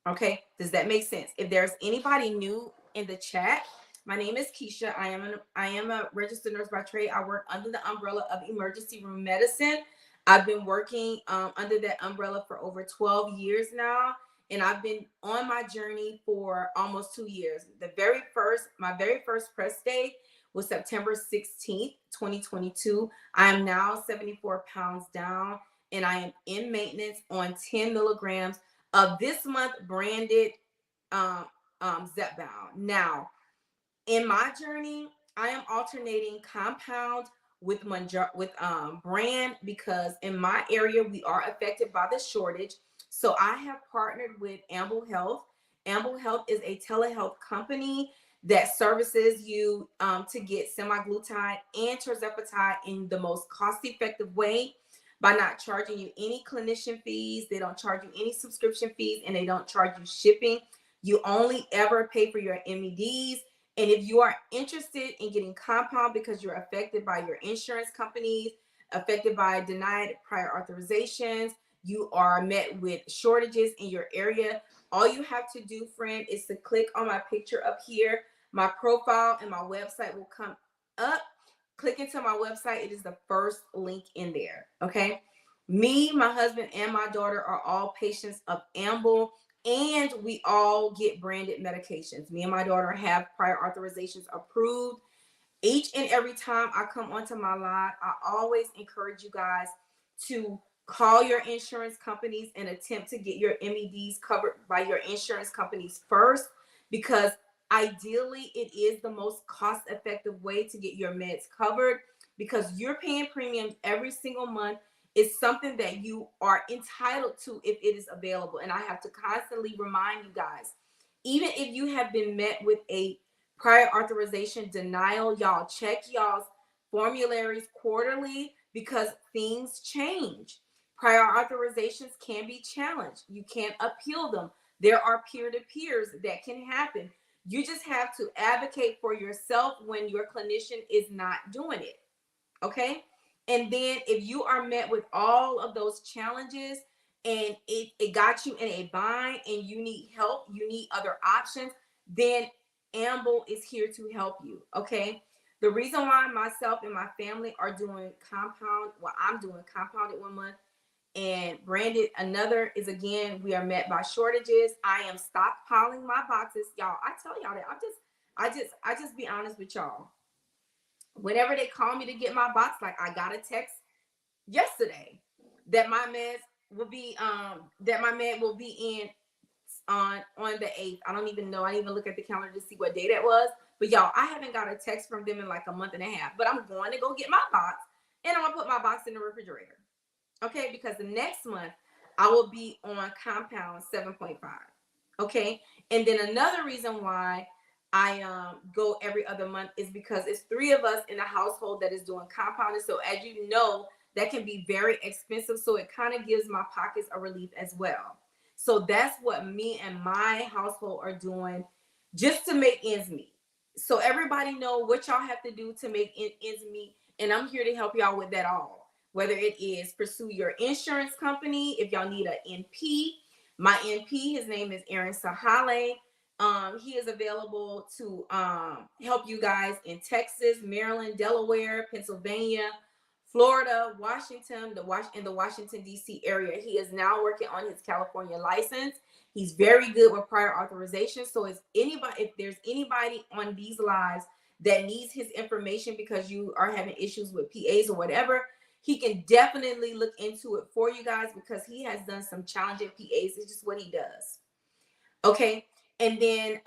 S1: Okay, does that make sense? If there's anybody new in the chat, my name is KEASHA. I am a registered nurse by trade. I work under the umbrella of emergency room medicine. I've been working under that umbrella for over 12 years now, and I've been on my journey for almost 2 years. My very first press day was September 16th, 2022. I am now 74 pounds down, and I am in maintenance on 10 milligrams of this month branded ZEPBOUND. Now, in my journey, I am alternating compound with brand because in my area we are affected by the shortage. So I have partnered with Amble Health. Amble Health is a telehealth company that services you to get semaglutide and tirzepatide in the most cost-effective way by not charging you any clinician fees. They don't charge you any subscription fees, and they don't charge you shipping. You only ever pay for your MEDs. And if you are interested in getting compound because you're affected by your insurance companies, affected by denied prior authorizations, you are met with shortages in your area, all you have to do, friend, is to click on my picture up here. My profile and my website will come up. Click into my website. It is the first link in there. Okay. Me, my husband, and my daughter are all patients of Amble, and we all get branded medications. Me and my daughter have prior authorizations approved. Each and every time I come onto my live, I always encourage you guys to call your insurance companies and attempt to get your MEDs covered by your insurance companies first, because ideally it is the most cost-effective way to get your meds covered, because you're paying premiums every single month. It's something that you are entitled to if it is available. And I have to constantly remind you guys, even if you have been met with a prior authorization denial, y'all check y'all's formularies quarterly because things change. Prior authorizations can be challenged. You can't appeal them. There are peer-to-peers that can happen. You just have to advocate for yourself when your clinician is not doing it. Okay. And then if you are met with all of those challenges and it got you in a bind and you need help, you need other options, then Amble is here to help you. Okay. The reason why myself and my family are doing compound, well, I'm doing compounded 1 month and branded another is, again, we are met by shortages. I am stockpiling my boxes. Y'all, I tell y'all that I just be honest with y'all. Whenever they call me to get my box, like I got a text yesterday that my meds will be that my med will be in on the 8th. I don't even know. I didn't even look at the calendar to see what day that was. But y'all, I haven't got a text from them in like a month and a half. But I'm going to go get my box and I'm gonna put my box in the refrigerator. Okay, because the next month I will be on compound 7.5. Okay, and then another reason why I go every other month is because it's 3 of us in the household that is doing compounding. So as you know, that can be very expensive. So it kind of gives my pockets a relief as well. So that's what me and my household are doing just to make ends meet. So everybody know what y'all have to do to make ends meet. And I'm here to help y'all with that all. Whether it is pursue your insurance company, if y'all need an NP. My NP, his name is Aaron Sahale. He is available to help you guys in Texas, Maryland, Delaware, Pennsylvania, Florida, Washington, in the Washington, D.C. area. He is now working on his California license. He's very good with prior authorization. So if there's anybody on these lives that needs his information because you are having issues with PAs or whatever, he can definitely look into it for you guys because he has done some challenging PAs. It's just what he does. Okay. And then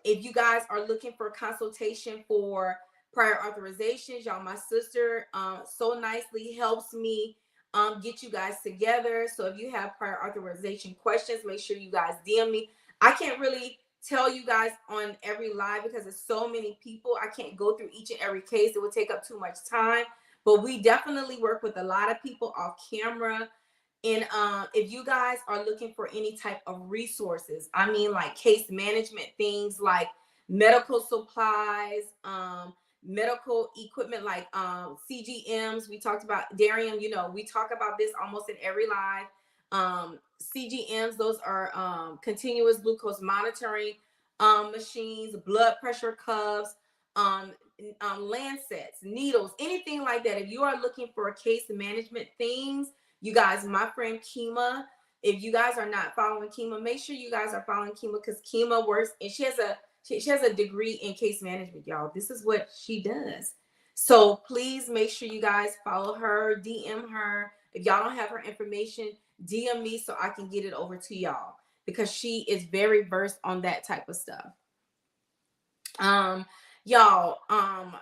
S1: if you guys are looking for consultation for prior authorizations, y'all, my sister so nicely helps me get you guys together. So if you have prior authorization questions, make sure you guys DM me. I can't really tell you guys on every live because there's so many people. I can't go through each and every case. It would take up too much time. But we definitely work with a lot of people off camera. And if you guys are looking for any type of resources, I mean, like case management, things like medical supplies, medical equipment like CGMs. We talked about Darian, you know, we talk about this almost in every live. CGMs, those are continuous glucose monitoring machines, blood pressure cuffs, lancets, needles, anything like that. If you are looking for case management things, you guys, my friend Kima, if you guys are not following Kima, make sure you guys are following Kima because Kima works and she has a degree in case management, y'all. This is what she does. So please make sure you guys follow her, DM her. If y'all don't have her information, DM me so I can get it over to y'all because she is very versed on that type of stuff. Y'all,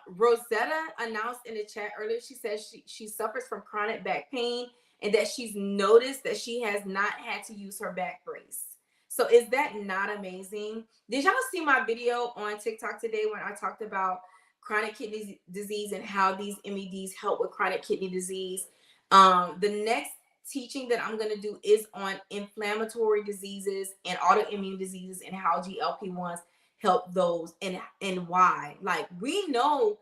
S1: Rosetta announced in the chat earlier, she says she suffers from chronic back pain and that she's noticed that she has not had to use her back brace. So is that not amazing? Did y'all see my video on TikTok today when I talked about chronic kidney disease and how these MEDs help with chronic kidney disease? The next teaching that I'm going to do is on inflammatory diseases and autoimmune diseases and how GLP-1s help those and why. Like we know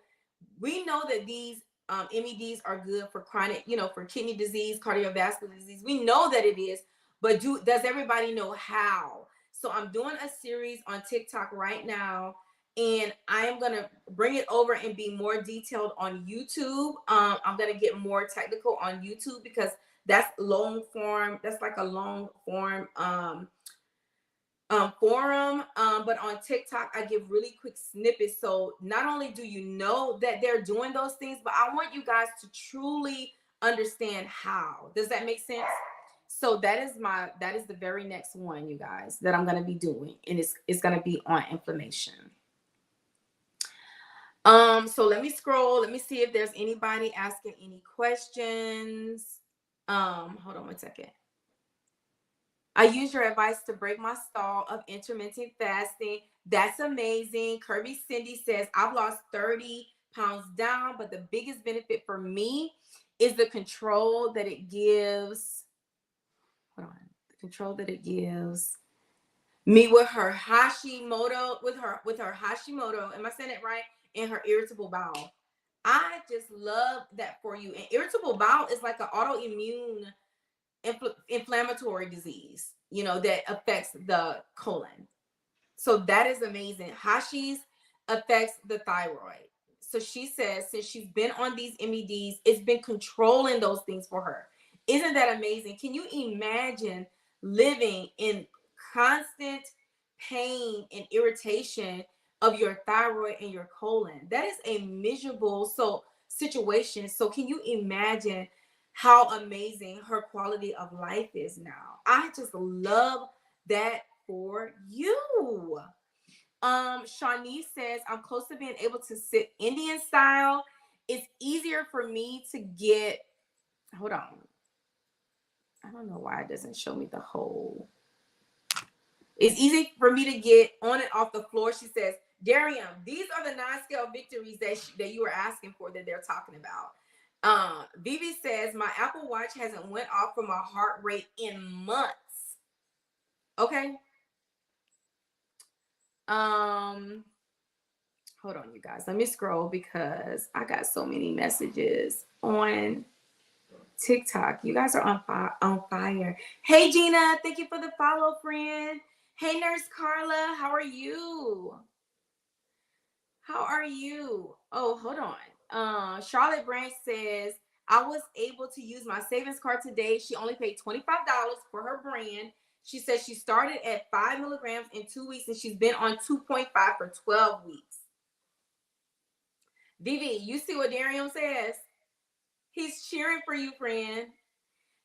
S1: that these MEDs are good for chronic, for kidney disease, cardiovascular disease. We know that it is, but does everybody know how? So I'm doing a series on TikTok right now, and I am going to bring it over and be more detailed on YouTube. I'm going to get more technical on YouTube because that's long form. That's like a long form forum, but on TikTok I give really quick snippets. So not only do you know that they're doing those things, but I want you guys to truly understand how. Does that make sense? So that is the very next one, you guys, that I'm going to be doing, and it's going to be on inflammation. So let me scroll. Let me see if there's anybody asking any questions. Hold on one second. I use your advice to break my stall of intermittent fasting. That's amazing. Kirby Cindy says, I've lost 30 pounds down, but the biggest benefit for me is the control that it gives. Hold on. The control that it gives. me with her Hashimoto, with her Hashimoto, am I saying it right? And her irritable bowel. I just love that for you. And irritable bowel is like an autoimmune inflammatory disease, you know, that affects the colon. So that is amazing. Hashi's affects the thyroid. So she says since she's been on these MEDs, it's been controlling those things for her. Isn't that amazing? Can you imagine living in constant pain and irritation of your thyroid and your colon? That is a miserable situation. So can you imagine how amazing her quality of life is now? I just love that for you. Shawnee says, I'm close to being able to sit Indian style. It's easier for me to get, hold on. I don't know why it doesn't show me the whole. It's easy for me to get on and off the floor. She says, Darian, these are the 9-scale victories that you were asking for that they're talking about. Vivi says, my Apple Watch hasn't went off from my heart rate in months. Okay. Hold on, you guys. Let me scroll because I got so many messages on TikTok. You guys are on fire. Hey, Gina. Thank you for the follow, friend. Hey, Nurse Carla. How are you? How are you? Oh, hold on. Charlotte Branch says, I was able to use my savings card today. She only paid $25 for her brand. She says she started at 5 milligrams in 2 weeks and she's been on 2.5 for 12 weeks. Vivi, you see what Darian says? He's cheering for you, friend.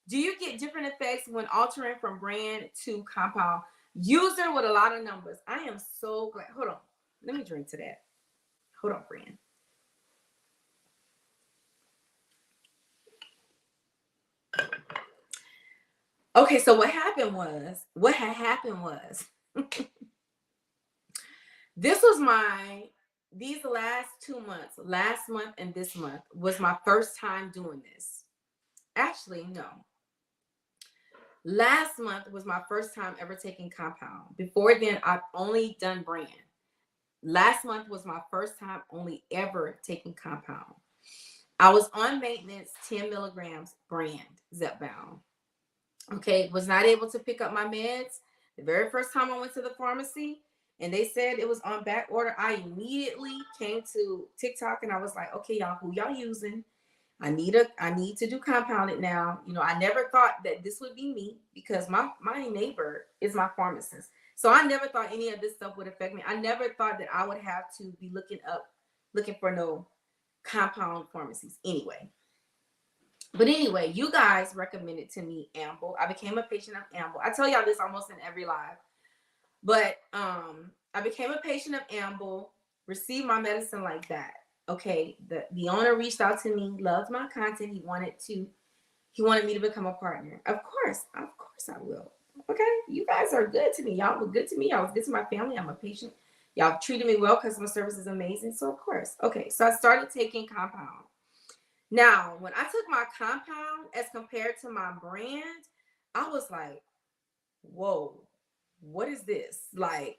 S1: Do you get different effects when altering from brand to compound? User with a lot of numbers. I am so glad. Hold on. Let me drink to that. Hold on, friend. Okay, so what had happened was, this was these last 2 months, last month and this month was my first time doing this. Actually, no. Last month was my first time ever taking compound. Before then, I've only done brand. Last month was my first time only ever taking compound. I was on maintenance, 10 milligrams brand, ZEPBOUND. Okay, was not able to pick up my meds. The very first time I went to the pharmacy and they said it was on back order, I immediately came to TikTok and I was like, okay, y'all, who y'all using? I need to do compounded now. You know, I never thought that this would be me because my neighbor is my pharmacist. So I never thought any of this stuff would affect me. I never thought that I would have to be looking for no compound pharmacies anyway. But anyway, you guys recommended to me Amble. I became a patient of Amble. I tell y'all this almost in every live. But I became a patient of Amble, received my medicine like that. Okay, the owner reached out to me, loved my content. He wanted me to become a partner. Of course I will. Okay, you guys are good to me. Y'all were good to me. Y'all was good to my family. I'm a patient. Y'all treated me well. Customer service is amazing. So of course, okay. So I started taking compound. Now, when I took my compound as compared to my brand, I was like, whoa, what is this? Like,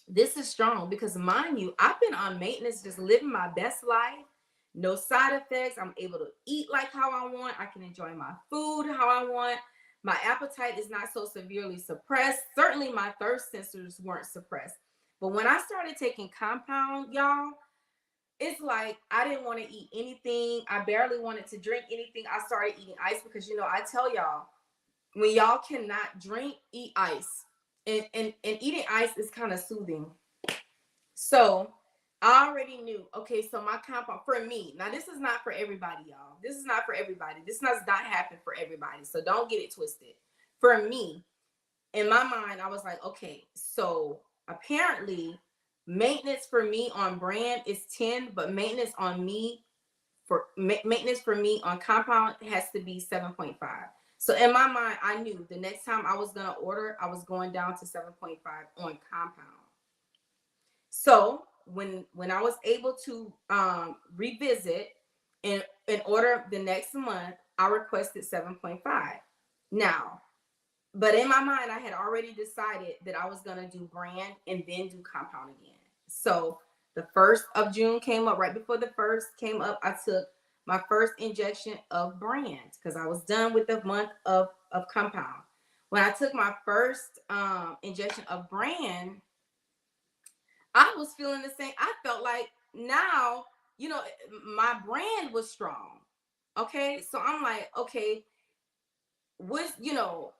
S1: this is strong because mind you, I've been on maintenance, just living my best life, no side effects. I'm able to eat like how I want. I can enjoy my food how I want. My appetite is not so severely suppressed. Certainly my thirst sensors weren't suppressed. But when I started taking compound, y'all, it's like I didn't want to eat anything. I barely wanted to drink anything. I started eating ice because, you know, I tell y'all, when y'all cannot drink, eat ice. And eating ice is kind of soothing. So I already knew, okay, so my compound for me, now this is not for everybody, y'all. This is not for everybody. This does not happen for everybody. So don't get it twisted. For me, in my mind, I was like, okay, so apparently maintenance for me on brand is 10, but maintenance for me on compound has to be 7.5. So in my mind, I knew the next time I was going to order, I was going down to 7.5 on compound. So when I was able to revisit and order the next month, I requested 7.5. Now, But in my mind, I had already decided that I was going to do brand and then do compound again. So the 1st of June came up. Right before the 1st came up, I took my first injection of brand because I was done with the month of compound. When I took my first injection of brand, I was feeling the same. I felt like now, you know, my brand was strong. Okay. So I'm like, okay, what's, you know,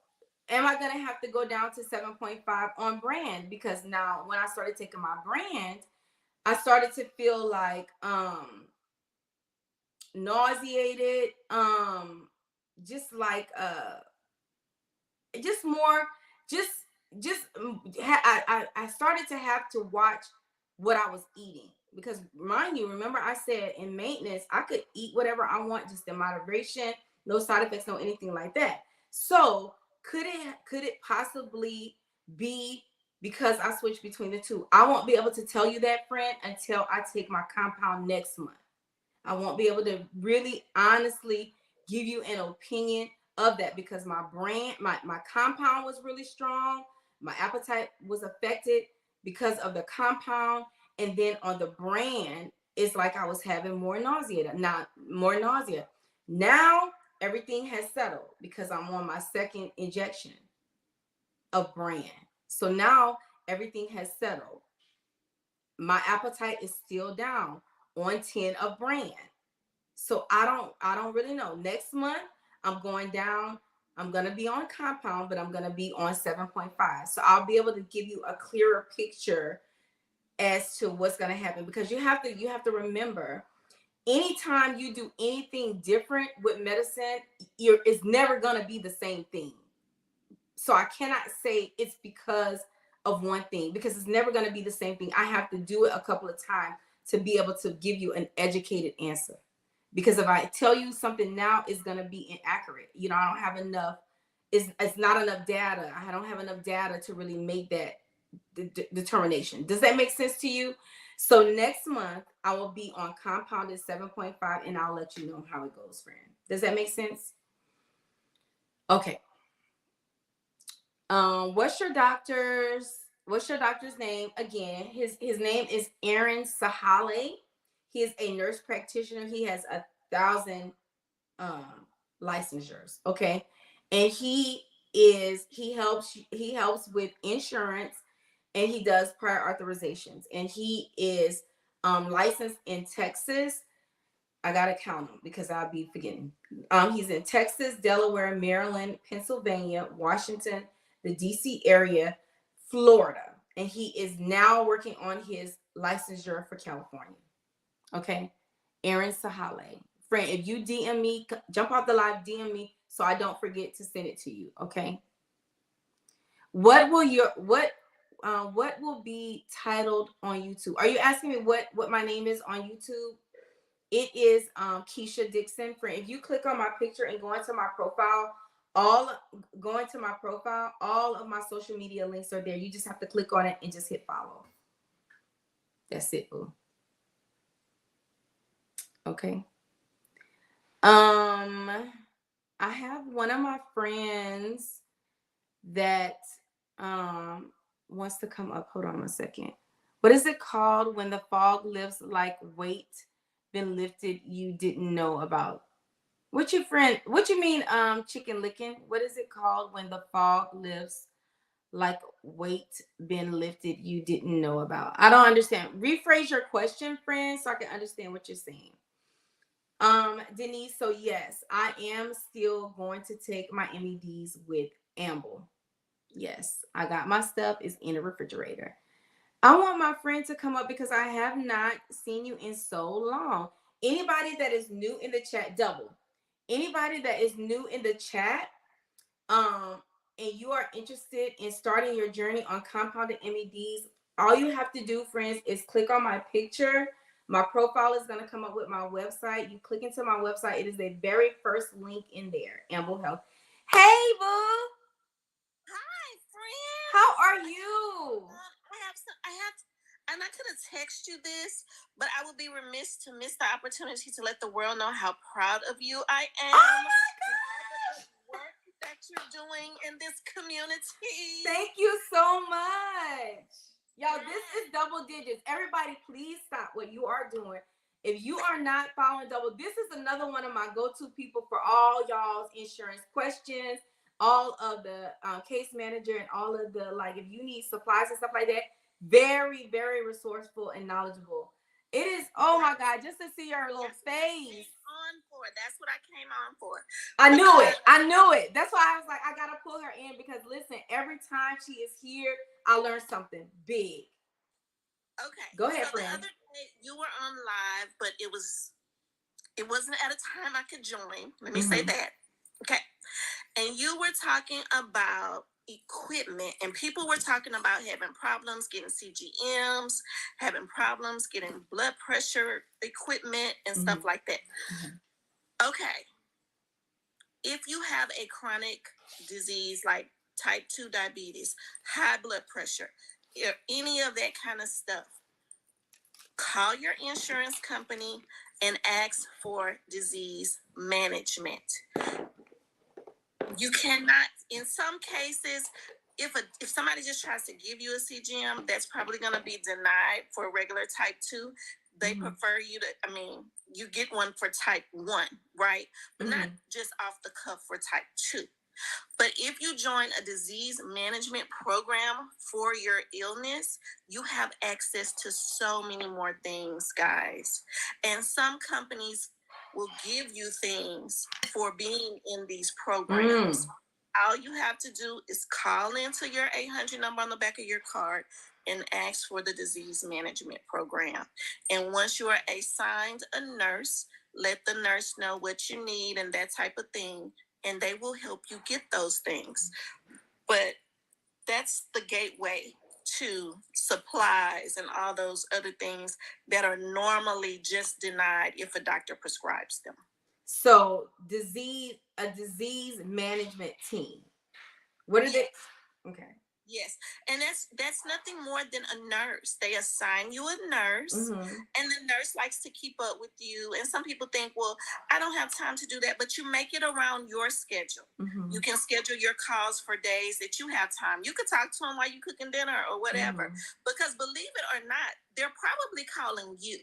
S1: am I going to have to go down to 7.5 on brand? Because now when I started taking my brand, I started to feel like nauseated, just like just more, just I started to have to watch what I was eating because mind you, remember I said in maintenance I could eat whatever I want just in moderation, no side effects, no anything like that. So could it possibly be because I switched between the two? I won't be able to tell you that, friend, until I take my compound next month. I won't be able to really honestly give you an opinion of that because my brain, my compound was really strong. My appetite was affected because of the compound. And then on the brand, it's like I was having more nausea, not more nausea. Now everything has settled because I'm on my second injection of brand. So now everything has settled. My appetite is still down on 10 of brand. So I don't really know. Next month I'm going down. I'm going to be on compound, but I'm going to be on 7.5. So I'll be able to give you a clearer picture as to what's going to happen because you have to remember anytime you do anything different with medicine, it's never going to be the same thing. So I cannot say it's because of one thing because it's never going to be the same thing. I have to do it a couple of times to be able to give you an educated answer. Because if I tell you something now, it's going to be inaccurate. You know, I don't have enough, it's not enough data. I don't have enough data to really make that determination. Does that make sense to you? So next month, I will be on compounded 7.5 and I'll let you know how it goes, friend. Does that make sense? Okay. What's your doctor's name? Again, his name is Aaron Sahale. He is a nurse practitioner. He has 1,000 licensures. Okay. And he helps with insurance and he does prior authorizations. And he is licensed in Texas. I gotta count them because I'll be forgetting. He's in Texas, Delaware, Maryland, Pennsylvania, Washington, the DC area, Florida, and he is now working on his licensure for California. Okay, Aaron Sahale, friend. If you DM me, jump off the live, DM me so I don't forget to send it to you. Okay. What will be titled on YouTube? Are you asking me what my name is on YouTube? It is KEASHA DiXON. Friend, if you click on my picture and go into my profile, all of my social media links are there. You just have to click on it and just hit follow. That's it, boo. Okay. I have one of my friends that wants to come up. Hold on a second. What is it called when the fog lifts like weight been lifted you didn't know about? What you mean chicken licking? What is it called when the fog lifts like weight been lifted you didn't know about? I don't understand. Rephrase your question, friend, so I can understand what you're saying. Denise, so yes, I am still going to take my MEDs with Amble. Yes, I got my stuff. It's in the refrigerator. I want my friend to come up because I have not seen you in so long. Anybody that is new in the chat, double. Anybody that is new in the chat, and you are interested in starting your journey on compounded MEDs, all you have to do, friends, is click on my picture. My profile is going to come up with my website. You click into my website. It is the very first link in there, Amble Health. Hey, boo.
S3: Hi, friend.
S1: How are you?
S3: And I could have texted you this, but I would be remiss to miss the opportunity to let the world know how proud of you I am.
S1: Oh my gosh!
S3: Work that you're doing in this community.
S1: Thank you so much. Y'all, this is double digits. Everybody, please stop what you are doing. If you are not following Double, this is another one of my go-to people for all y'all's insurance questions, all of the case manager and all of the, like, if you need supplies and stuff like that, very, very resourceful and knowledgeable. It is, oh my God, just to see your little face.
S3: On for it. That's what I came on for.
S1: I knew it. I knew it. That's why I was like, I gotta pull her in because listen, every time she is here, I learn something big.
S3: Okay.
S1: Go ahead,
S3: so
S1: friend.
S3: The other day you were on live, but it wasn't at a time I could join. Let me say that. Okay. And you were talking about equipment, and people were talking about having problems getting CGMs, having problems getting blood pressure equipment and stuff like that. Okay. If you have a chronic disease like type 2 diabetes, high blood pressure, or any of that kind of stuff, call your insurance company and ask for disease management. You cannot, in some cases, if somebody just tries to give you a CGM, that's probably going to be denied for regular type 2. They prefer you to, you get one for type 1, right? But not just off the cuff for type 2. But if you join a disease management program for your illness, you have access to so many more things, guys. And some companies will give you things for being in these programs. All you have to do is call into your 800 number on the back of your card and ask for the disease management program. And once you are assigned a nurse, let the nurse know what you need and that type of thing, and they will help you get those things. But that's the gateway to supplies and all those other things that are normally just denied if a doctor prescribes them. So a disease management team. What are they? Okay. Yes. And that's nothing more than a nurse. They assign you a nurse, and the nurse likes to keep up with you. And some people think, well, I don't have time to do that, but you make it around your schedule. You can schedule your calls for days that you have time. You could talk to them while you're cooking dinner or whatever, because believe it or not, they're probably calling you.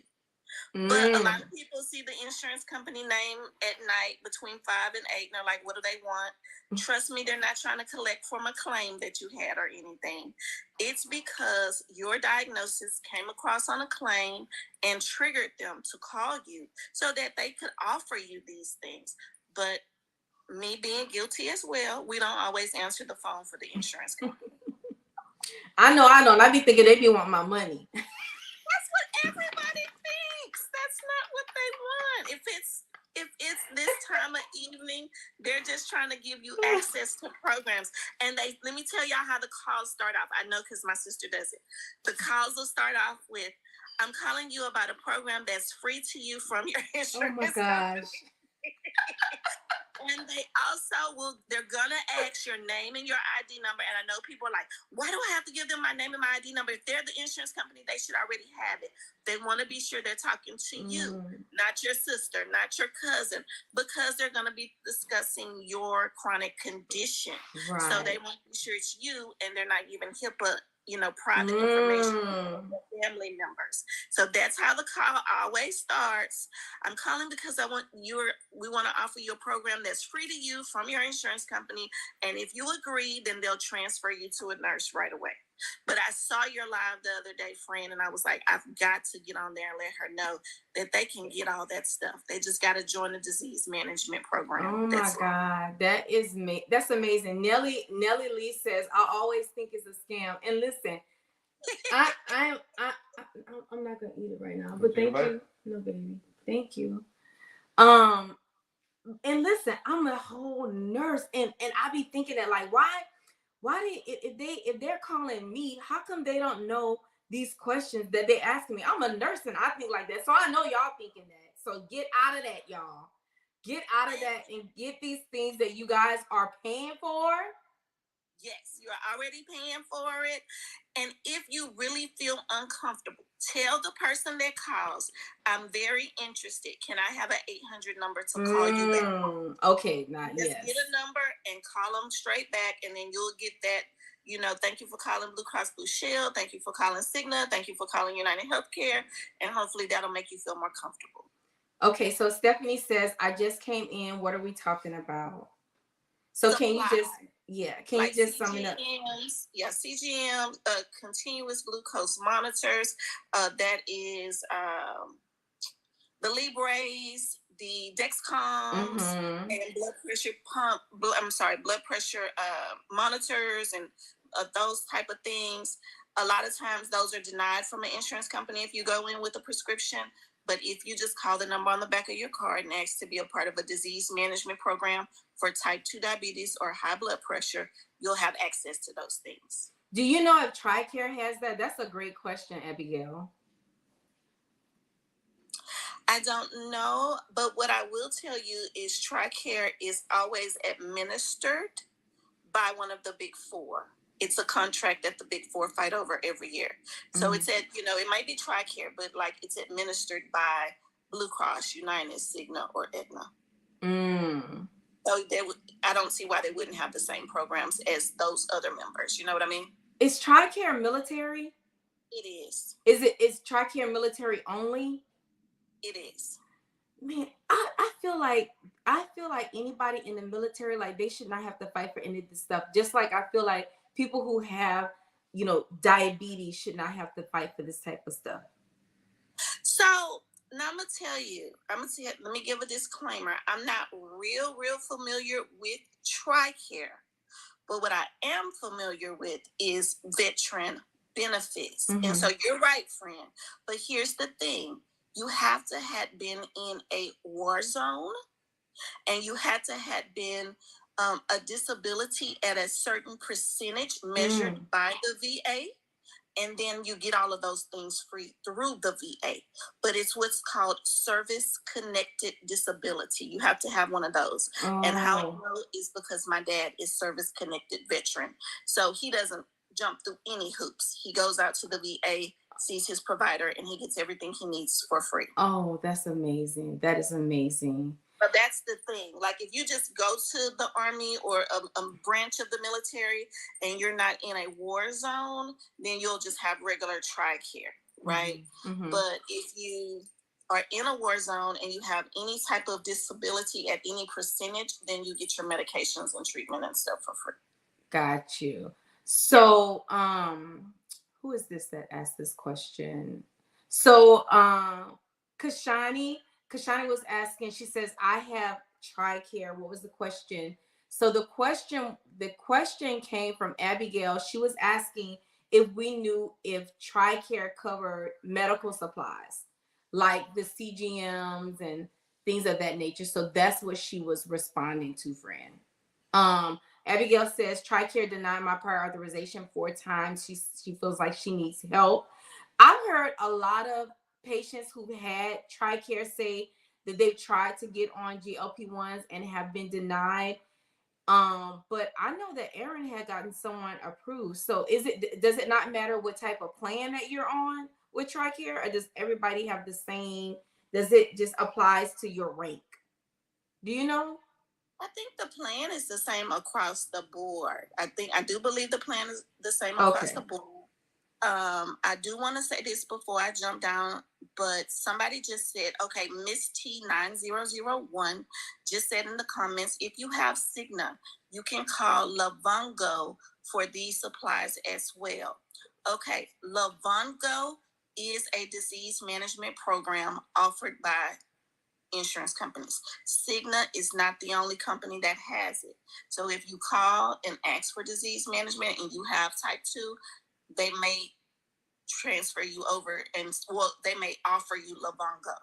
S3: But a lot of people see the insurance company name at night between 5 and 8, and they're like, what do they want? Trust me, they're not trying to collect from a claim that you had or anything. It's because your diagnosis came across on a claim and triggered them to call you so that they could offer you these things. But me being guilty as well, we don't always answer the phone for the insurance company. I know. I be thinking they be wanting my money. That's what everybody thinks. That's not what they want. If it's this time of evening, they're just trying to give you access to programs. And let me tell y'all how the calls start off. I know because my sister does it. The calls will start off with, I'm calling you about a program that's free to you from your insurance company. And they also they're gonna ask your name and your ID number. And I know people are like, why do I have to give them my name and my ID number? If they're the insurance company, they should already have it. They want to be sure they're talking to you, not your sister, not your cousin, because they're gonna be discussing your chronic condition. Right. So they want to be sure it's you, and they're not giving HIPAA, private information of family members. So that's how the call always starts. I'm calling because we want to offer you a program that's free to you from your insurance company. And if you agree, then they'll transfer you to a nurse right away. But I saw your live the other day, friend, and I was like, I've got to get on there and let her know that they can get all that stuff. They just got to join the disease management program. Oh my God, that's amazing. Nellie Lee says, I always think it's a scam. And listen, I'm not gonna eat it right now, but thank you. No, baby, thank you. And listen, I'm a whole nurse, and I be thinking that, like, why if they're calling me, how come they don't know these questions that they asking me? I'm a nurse and I think like that, so I know y'all thinking that. So get out of that, y'all. Get out of that and get these things that you guys are paying for. Yes, you're already paying for it. And if you really feel uncomfortable, tell the person that calls, I'm very interested. Can I have an 800 number to call you back?
S1: Okay, not
S3: Just
S1: yes.
S3: get a number and call them straight back, and then you'll get that. You know, thank you for calling Blue Cross Blue Shield. Thank you for calling Cigna. Thank you for calling United Healthcare. And hopefully that'll make you feel more comfortable.
S1: Okay, so Stephanie says, I just came in. What are we talking about? So
S3: Supply.
S1: can you just, can
S3: Like
S1: you just sum it up?
S3: CGMs, yeah, CGM, continuous glucose monitors. That is the Libres, the Dexcoms, and blood pressure blood pressure monitors, and those type of things. A lot of times those are denied from an insurance company if you go in with a prescription. But if you just call the number on the back of your card and ask to be a part of a disease management program for type 2 diabetes or high blood pressure, you'll have access to those things.
S1: Do you know if TRICARE has that? That's a great question, Abigail.
S3: I don't know, but what I will tell you is TRICARE is always administered by one of the big four. It's a contract that the big four fight over every year. So it's it might be TRICARE, but like it's administered by Blue Cross, United, Cigna, or Aetna. So I don't see why they wouldn't have the same programs as those other members. You know what I mean?
S1: Is TRICARE military?
S3: It is.
S1: Is TRICARE military only?
S3: It is.
S1: Man, I feel like anybody in the military, like they should not have to fight for any of this stuff. Just like I feel like people who have, diabetes should not have to fight for this type of stuff.
S3: So now I'm gonna tell you, let me give a disclaimer. I'm not real familiar with TRICARE, but what I am familiar with is veteran benefits. And so you're right, friend. But here's the thing. You have to have been in a war zone, and you had to have been a disability at a certain percentage measured by the VA. And then you get all of those things free through the VA. But it's what's called service-connected disability. You have to have one of those. And how I know is because my dad is service-connected veteran. So he doesn't jump through any hoops. He goes out to the VA, sees his provider, and he gets everything he needs for free.
S1: Oh, that's amazing. That is amazing.
S3: But that's the thing. Like if you just go to the Army or a branch of the military and you're not in a war zone, then you'll just have regular TRICARE, right? But if you are in a war zone and you have any type of disability at any percentage, then you get your medications and treatment and stuff for free.
S1: Got you. So, who is this that asked this question? So, Kashani was asking, she says, I have TRICARE. What was the question? So the question came from Abigail. She was asking if we knew if TRICARE covered medical supplies, like the CGMs and things of that nature. So that's what she was responding to, friend. Abigail says, TRICARE denied my prior authorization 4 times. She feels like she needs help. I've heard a lot of patients who've had TRICARE say that they've tried to get on GLP-1s and have been denied. But I know that Aaron had gotten someone approved. So does it not matter what type of plan that you're on with TRICARE, or does everybody have the same? Does it just applies to your rank? Do you know?
S3: I think the plan is the same across the board. I do believe the plan is the same across the board. I do want to say this before I jump down, but somebody just said, okay, Miss T9001 just said in the comments, if you have Cigna, you can call Livongo for these supplies as well. Okay, Livongo is a disease management program offered by insurance companies. Cigna is not the only company that has it. So if you call and ask for disease management and you have type 2, they may transfer you over and they may offer you Livongo.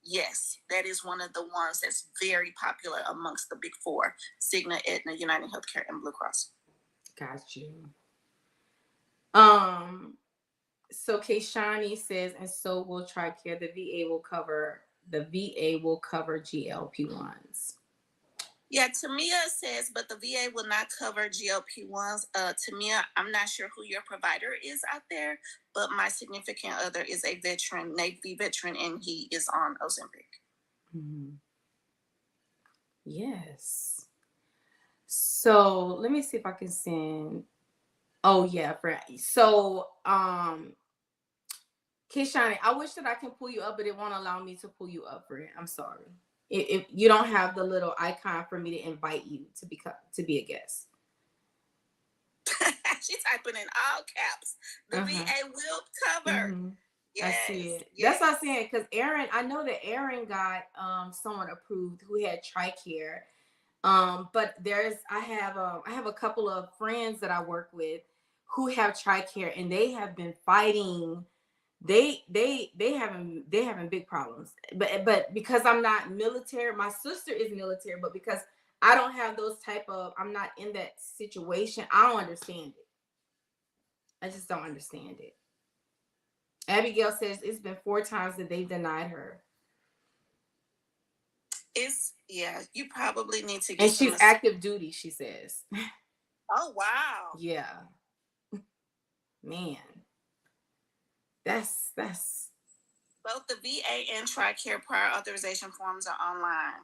S3: Yes, that is one of the ones that's very popular amongst the big four: Cigna, Aetna, United Healthcare, and Blue Cross.
S1: Got you. So Keishani says, and so will TRICARE. The VA will cover GLP-1s.
S3: Yeah, Tamia says, but the VA will not cover GLP-1s. Tamia, I'm not sure who your provider is out there, but my significant other is a veteran, Navy veteran, and he is on Ozempic.
S1: Mm-hmm. Yes. So let me see if I can send. Oh yeah, so Kishani, I wish that I can pull you up, but it won't allow me to pull you up, friend. I'm sorry. If you don't have the little icon for me to invite you to be a guest.
S3: She's typing in all caps. The VA will cover.
S1: Mm-hmm.
S3: Yes,
S1: I see it.
S3: yes.
S1: That's what I'm saying. Because Aaron, I know that Aaron got someone approved who had TRICARE. But I have a couple of friends that I work with who have TRICARE, and they have been fighting. They having big problems. But because I'm not military, my sister is military, but because I don't have those I'm not in that situation, I don't understand it. I just don't understand it. Abigail says it's been 4 times that they've denied her.
S3: You probably need to get.
S1: And she's active duty, she says.
S3: Oh wow.
S1: Yeah. Man. That's
S3: both the VA and TRICARE prior authorization forms are online.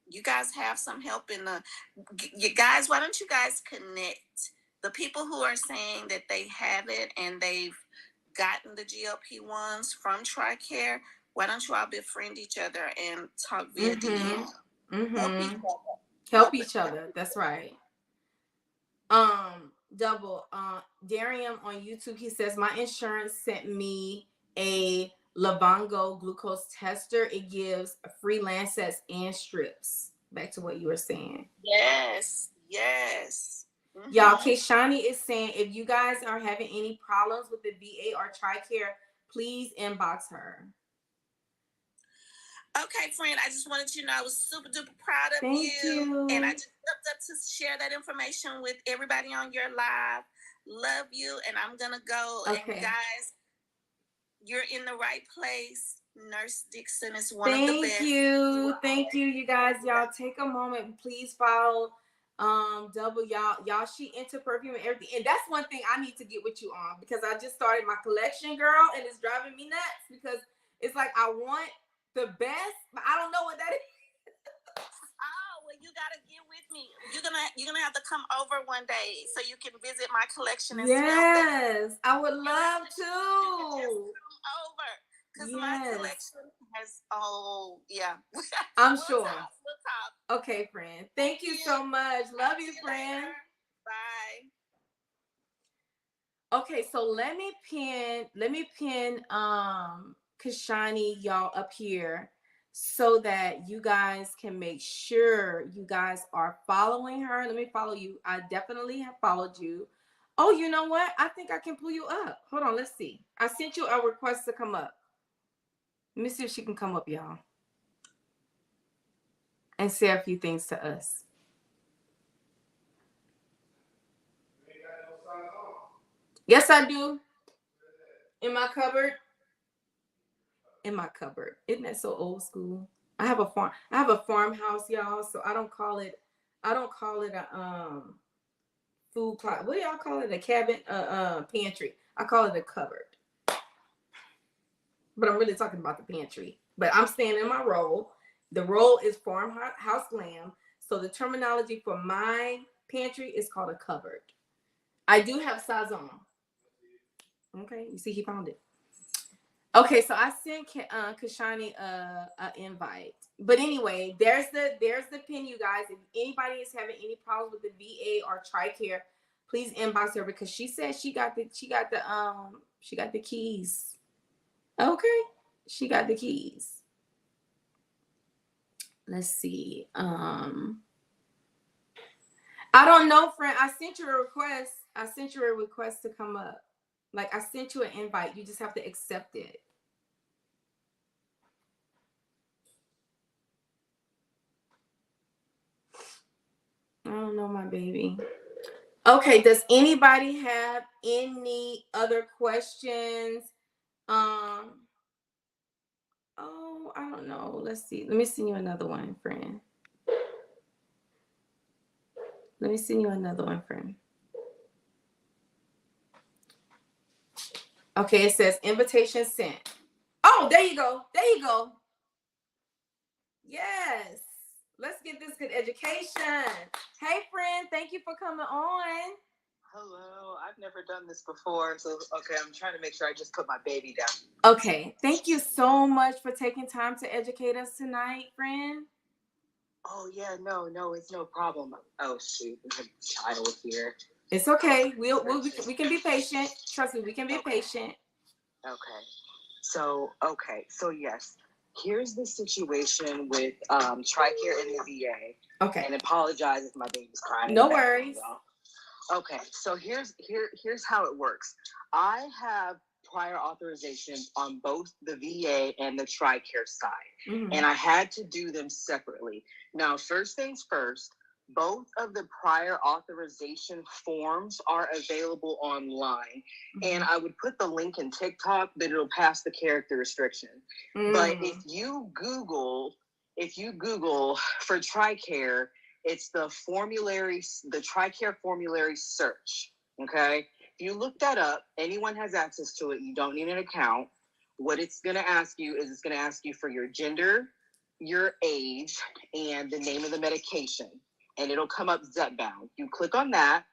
S3: You guys have some help in you guys, why don't you guys connect the people who are saying that they have it and they've gotten the GLP-1s from TRICARE? Why don't you all befriend each other and talk via DM?
S1: Mm-hmm. Help each other. That's right. Darian on YouTube, he says, my insurance sent me a Livongo glucose tester. It gives free Lancets and strips. Back to what you were saying.
S3: Yes.
S1: Mm-hmm. Y'all, Kishani is saying, if you guys are having any problems with the VA or TRICARE, please inbox her.
S3: Okay, friend, I just wanted you to know I was super duper proud of
S1: Thank you.
S3: And I just stepped up to share that information with everybody on your live. Love you, and I'm going to go.
S1: Okay.
S3: And guys, you're in the right place. Nurse Dixon is one of the best.
S1: Thank you, you guys. Y'all take a moment. Please follow Double. Y'all, she into perfume and everything. And that's one thing I need to get with you on, because I just started my collection, girl, and it's driving me nuts because it's like I want the best, but I don't know what that is.
S3: Oh, well, you gotta get with me. You're gonna have to come over one day so you can visit my collection and
S1: yes, I would love to.
S3: Come over, because my collection has. Oh, yeah.
S1: I'm sure.
S3: We'll talk.
S1: Okay, friend. Thank you so much. Love you, friend.
S3: Later.
S1: Bye. Okay, so let me pin Kishani, y'all, up here so that you guys can make sure you guys are following her. Let me follow you. I definitely have followed you. Oh, you know what? I think I can pull you up. Hold on, let's see. I sent you a request to come up. Let me see if she can come up, y'all, and say a few things to us. Yes, I do. In my cupboard. Isn't that so old school? I have a farmhouse, y'all, so I don't call it a food closet. What do y'all call it? A cabin, pantry. I call it a cupboard. But I'm really talking about the pantry. But I'm staying in my role. The role is farmhouse glam. So the terminology for my pantry is called a cupboard. I do have Sazon. Okay, you see, he found it. Okay, so I sent Kishani a invite. But anyway, there's the pin, you guys. If anybody is having any problems with the VA or TRICARE, please inbox her, because she said she got the keys. Okay, she got the keys. Let's see. I don't know, friend. I sent you a request to come up. Like, I sent you an invite. You just have to accept it. I don't know, my baby. Okay, does anybody have any other questions? Oh, I don't know. Let's see. Let me send you another one, friend. Let me send you another one, friend. Okay, it says invitation sent. Oh, there you go. There you go. Yes. Let's get this good education. Hey, friend. Thank you for coming on.
S4: Hello. I've never done this before. So, okay, I'm trying to make sure I just put my baby down.
S1: Okay. Thank you so much for taking time to educate us tonight, friend.
S4: Oh, yeah. No, it's no problem. Oh, shoot. There's a child here.
S1: It's okay. We can be patient. Trust me, we can be patient.
S4: Okay. So yes, here's the situation with TRICARE in the VA.
S1: Okay.
S4: And apologize if my baby's crying.
S1: No worries.
S4: Okay. So here's how it works. I have prior authorization on both the VA and the TRICARE side, and I had to do them separately. Now, first things first. Both of the prior authorization forms are available online, and I would put the link in TikTok, but it'll pass the character restriction. But if you Google for TRICARE, it's the TRICARE formulary search. Okay, if you look that up, anyone has access to it. You don't need an account. What it's going to ask you is it's going to ask you for your gender, your age, and the name of the medication. And it'll come up ZEPBOUND. You click on that,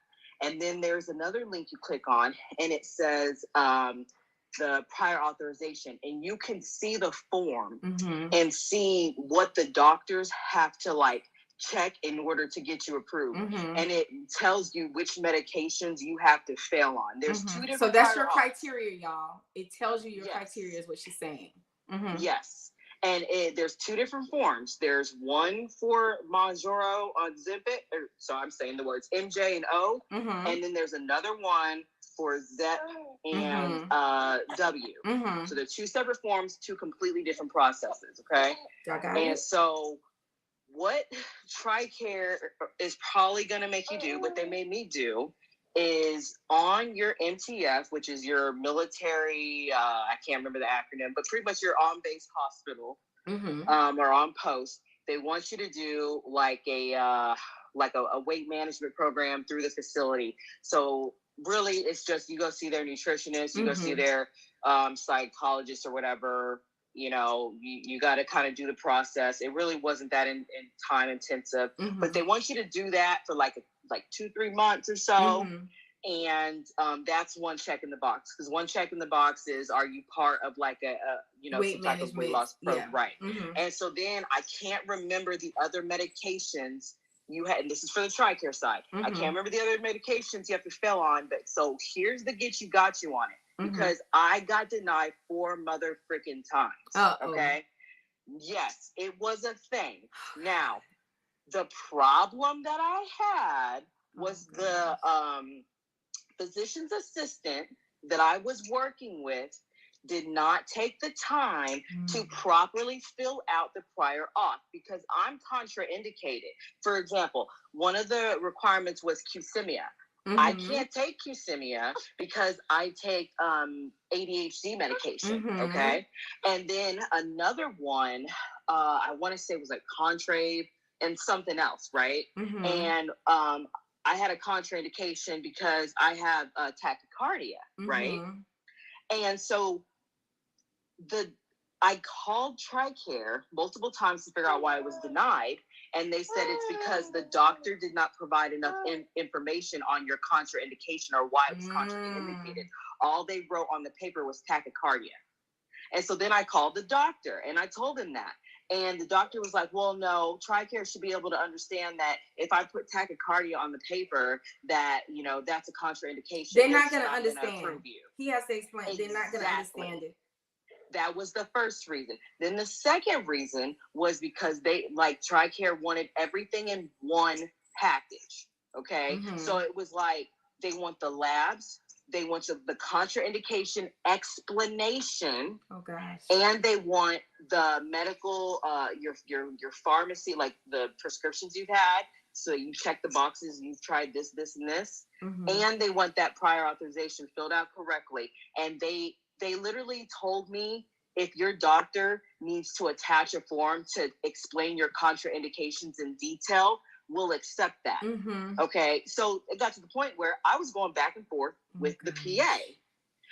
S4: and then there's another link you click on, and it says the prior authorization. And you can see the form and see what the doctors have to check in order to get you approved. And it tells you which medications you have to fail on. There's two different.
S1: So that's your criteria, y'all. It tells you your criteria is what she's saying.
S4: Yes. And there's two different forms. There's one for MOUNJARO on so I'm saying the words MJ and O. And then there's another one for ZEP and W. So they're two separate forms, two completely different processes, okay? And so what TRICARE is probably going to make you do, what they made me do, is on your MTF, which is your military, I can't remember the acronym, but pretty much your on-base hospital or on post, they want you to do a weight management program through the facility. So really, it's just you go see their nutritionist, you go see their psychologist or whatever. You know, you got to kind of do the process. It really wasn't that in time intensive, but they want you to do that for like 2-3 months or so. And that's one check in the box, because one check in the box is, are you part of
S1: weight
S4: some type of weight loss program?
S1: Yeah.
S4: Right. And so then I can't remember the other medications you had, and this is for the TRICARE side. I can't remember the other medications you have to fill on, but so here's the get you got you on it. Because I got denied 4 mother freaking times. Okay. Yes, it was a thing. Now, the problem that I had was the physician's assistant that I was working with did not take the time to properly fill out the prior auth, because I'm contraindicated. For example, one of the requirements was Qsymia. I can't take Qsymia because I take ADHD medication, okay? And then another one, I want to say was like Contrave and something else, right? And I had a contraindication because I have tachycardia, right? And so I called TRICARE multiple times to figure out why I was denied, and they said it's because the doctor did not provide enough information on your contraindication or why it was contraindicated. All they wrote on the paper was tachycardia. And so then I called the doctor and I told him that. And the doctor was like, well, no, TRICARE should be able to understand that if I put tachycardia on the paper, that, that's a contraindication.
S1: They're not going to understand. He has to explain. Exactly. They're not going to understand it.
S4: That was the first reason. Then the second reason was because they, TRICARE wanted everything in one package. Okay. So it was like, they want the labs, they want the contraindication explanation.
S1: Oh gosh.
S4: And they want the medical, your pharmacy, like the prescriptions you've had. So you check the boxes, you've tried this, and this. And they want that prior authorization filled out correctly. And they literally told me if your doctor needs to attach a form to explain your contraindications in detail, we'll accept that. Okay, so it got to the point where I was going back and forth with the PA.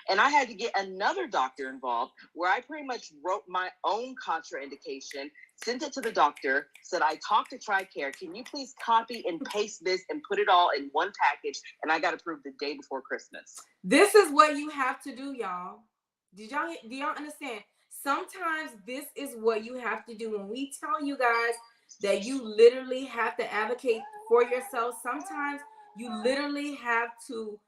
S4: And I had to get another doctor involved where I pretty much wrote my own contraindication, sent it to the doctor, said, I talked to TRICARE. Can you please copy and paste this and put it all in one package? And I got approved the day before Christmas.
S1: This is what you have to do, y'all. Do y'all understand? Sometimes this is what you have to do. When we tell you guys that you literally have to advocate for yourself, sometimes you literally have to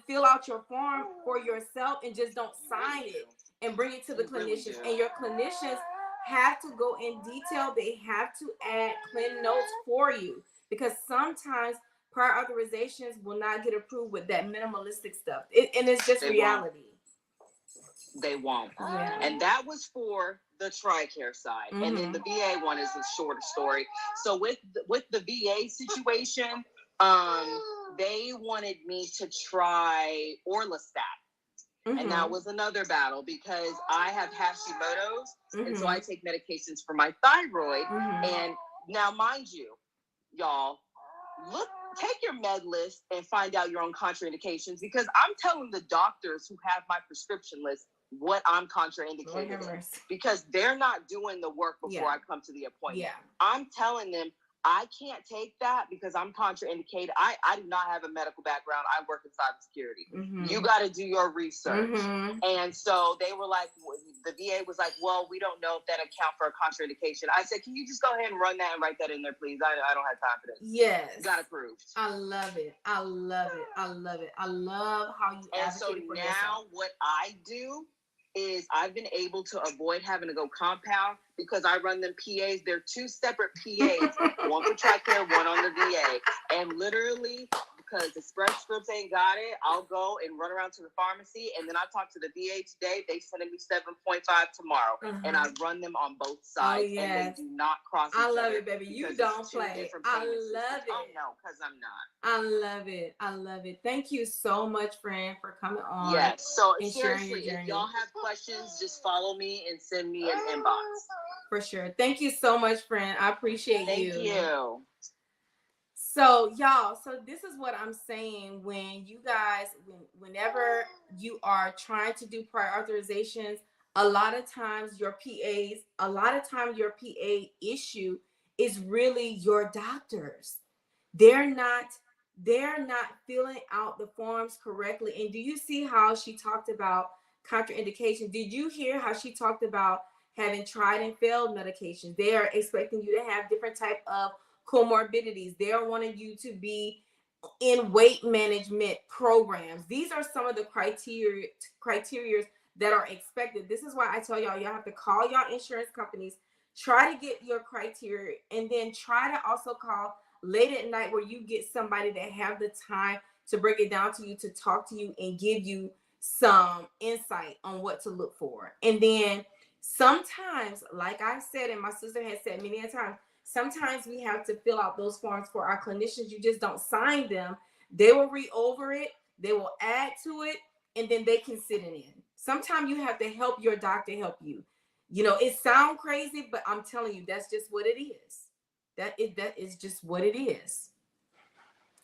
S1: fill out your form for yourself and just don't sign it and bring it to the clinicians. And your clinicians have to go in detail. They have to add clin notes for you, because sometimes prior authorizations will not get approved with that minimalistic stuff. And it's just reality.
S4: They won't. Yeah. And that was for the TRICARE side. And then the VA one is a shorter story. So with the VA situation, they wanted me to try Orlistat. And that was another battle because I have Hashimoto's. And so I take medications for my thyroid. And now, mind you, y'all, take your med list and find out your own contraindications, because I'm telling the doctors who have my prescription list what I'm contraindicated because they're not doing the work before I come to the appointment. Yeah. I'm telling them I can't take that because I'm contraindicated. I do not have a medical background. I work in cybersecurity. You got to do your research. And so they were like, the VA was like, well, we don't know if that account for a contraindication. I said, can you just go ahead and run that and write that in there, please? I don't have time for this. Yes. Got approved.
S1: I love it. I love it. I love it. I love how you advocate for yourself.
S4: And so now what I do is I've been able to avoid having to go compound because I run them PAs. They're two separate PAs, one for TRICARE, one on the VA. And literally, because Express Scripts ain't got it, I'll go and run around to the pharmacy. And then I talked to the VA today. They sending me 7.5 tomorrow. And I run them on both sides. Oh, yes. And they do not cross each other.
S1: I love it, baby. You don't play. I love it.
S4: Oh, no, because I'm not.
S1: I love it. I love it. Thank you so much, friend, for coming on.
S4: Yes. So seriously, if y'all have questions, just follow me and send me an inbox.
S1: For sure. Thank you so much, friend. I appreciate you.
S4: Thank you.
S1: So y'all, so this is what I'm saying. When you guys, whenever you are trying to do prior authorizations, a lot of times your PA issue is really your doctors. They're not filling out the forms correctly. And do you see how she talked about contraindication? Did you hear how she talked about having tried and failed medications? They are expecting you to have different type of comorbidities. They're wanting you to be in weight management programs. These are some of the criteria that are expected. This is why I tell y'all have to call y'all insurance companies, try to get your criteria, and then try to also call late at night where you get somebody that have the time to break it down to you, to talk to you and give you some insight on what to look for. And then sometimes, like I said, and my sister has said many a time, sometimes we have to fill out those forms for our clinicians. You just don't sign them. They will read over it. They will add to it, and then they can sit it in. Sometimes you have to help your doctor help you. You know, it sounds crazy, but I'm telling you, that's just what it is. That is just what it is.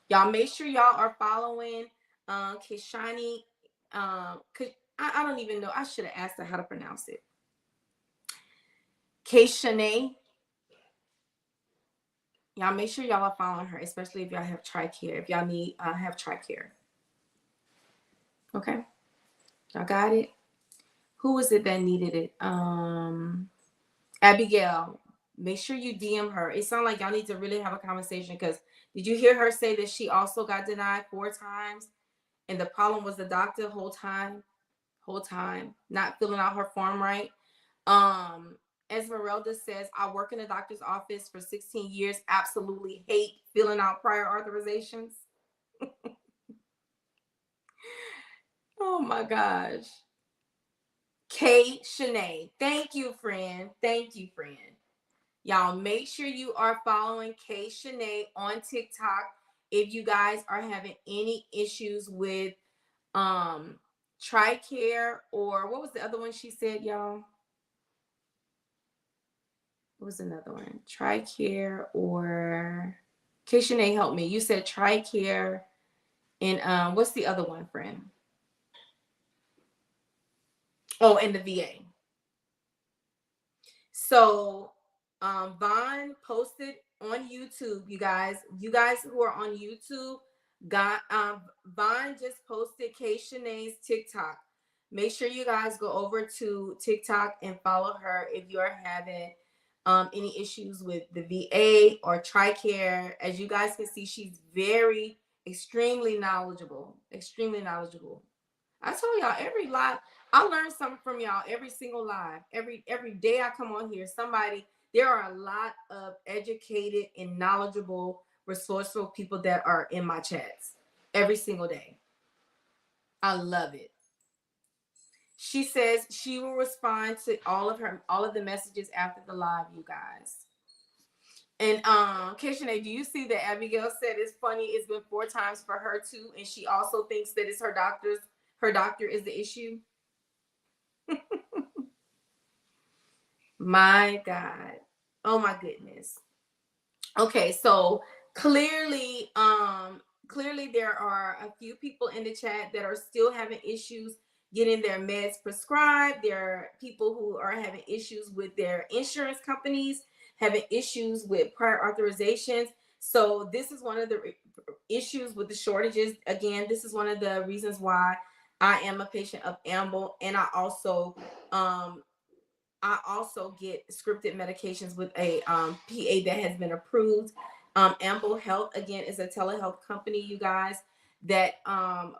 S1: Y'all make sure y'all are following KEASHA. I don't even know. I should have asked her how to pronounce it. KEASHA. Y'all make sure y'all are following her, especially if y'all have TRICARE. If y'all need have TRICARE. Okay. Y'all got it? Who was it that needed it? Abigail. Make sure you DM her. It sounds like y'all need to really have a conversation, because did you hear her say that she also got denied 4 times? And the problem was the doctor whole time not filling out her form right. Esmeralda says, I work in a doctor's office for 16 years. Absolutely hate filling out prior authorizations. Oh my gosh. KEASHA. Thank you, friend. Thank you, friend. Y'all make sure you are following KEASHA on TikTok if you guys are having any issues with TRICARE, or what was the other one she said, y'all? What was another one? TRICARE, or KEASHA, help me. You said TRICARE, and what's the other one, friend? Oh, and the VA. So Vaughn posted on YouTube, you guys who are on YouTube, Vaughn just posted KEASHA's TikTok. Make sure you guys go over to TikTok and follow her if you are having any issues with the VA or TRICARE. As you guys can see, she's extremely knowledgeable. I told y'all, every live, I learn something from y'all every single live. Every day I come on here, there are a lot of educated and knowledgeable, resourceful people that are in my chats every single day. I love it. She says she will respond to all of the messages after the live, you guys. And KEASHA, do you see that Abigail said it's funny? It's been 4 times for her too, and she also thinks that it's her doctor is the issue. My God. Oh my goodness. Okay, so clearly there are a few people in the chat that are still having issues getting their meds prescribed. There are people who are having issues with their insurance companies, having issues with prior authorizations. So this is one of the issues with the shortages. Again, this is one of the reasons why I am a patient of Amble, and I also get scripted medications with a PA that has been approved. Amble Health, again, is a telehealth company, you guys, that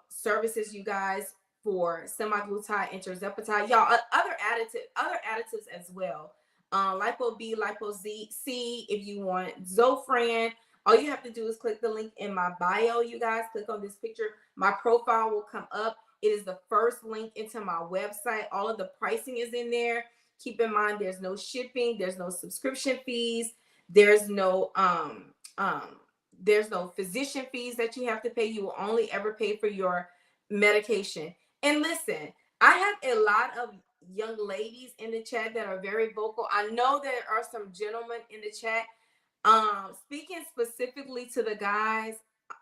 S1: services you guys for semaglutide and tirzepatide. Y'all, other additives as well. Lipo B, Lipo C, if you want Zofran. All you have to do is click the link in my bio, you guys. Click on this picture. My profile will come up. It is the first link into my website. All of the pricing is in there. Keep in mind, there's no shipping, there's no subscription fees, there's no physician fees that you have to pay. You will only ever pay for your medication. And listen, I have a lot of young ladies in the chat that are very vocal. I know there are some gentlemen in the chat. Speaking specifically to the guys,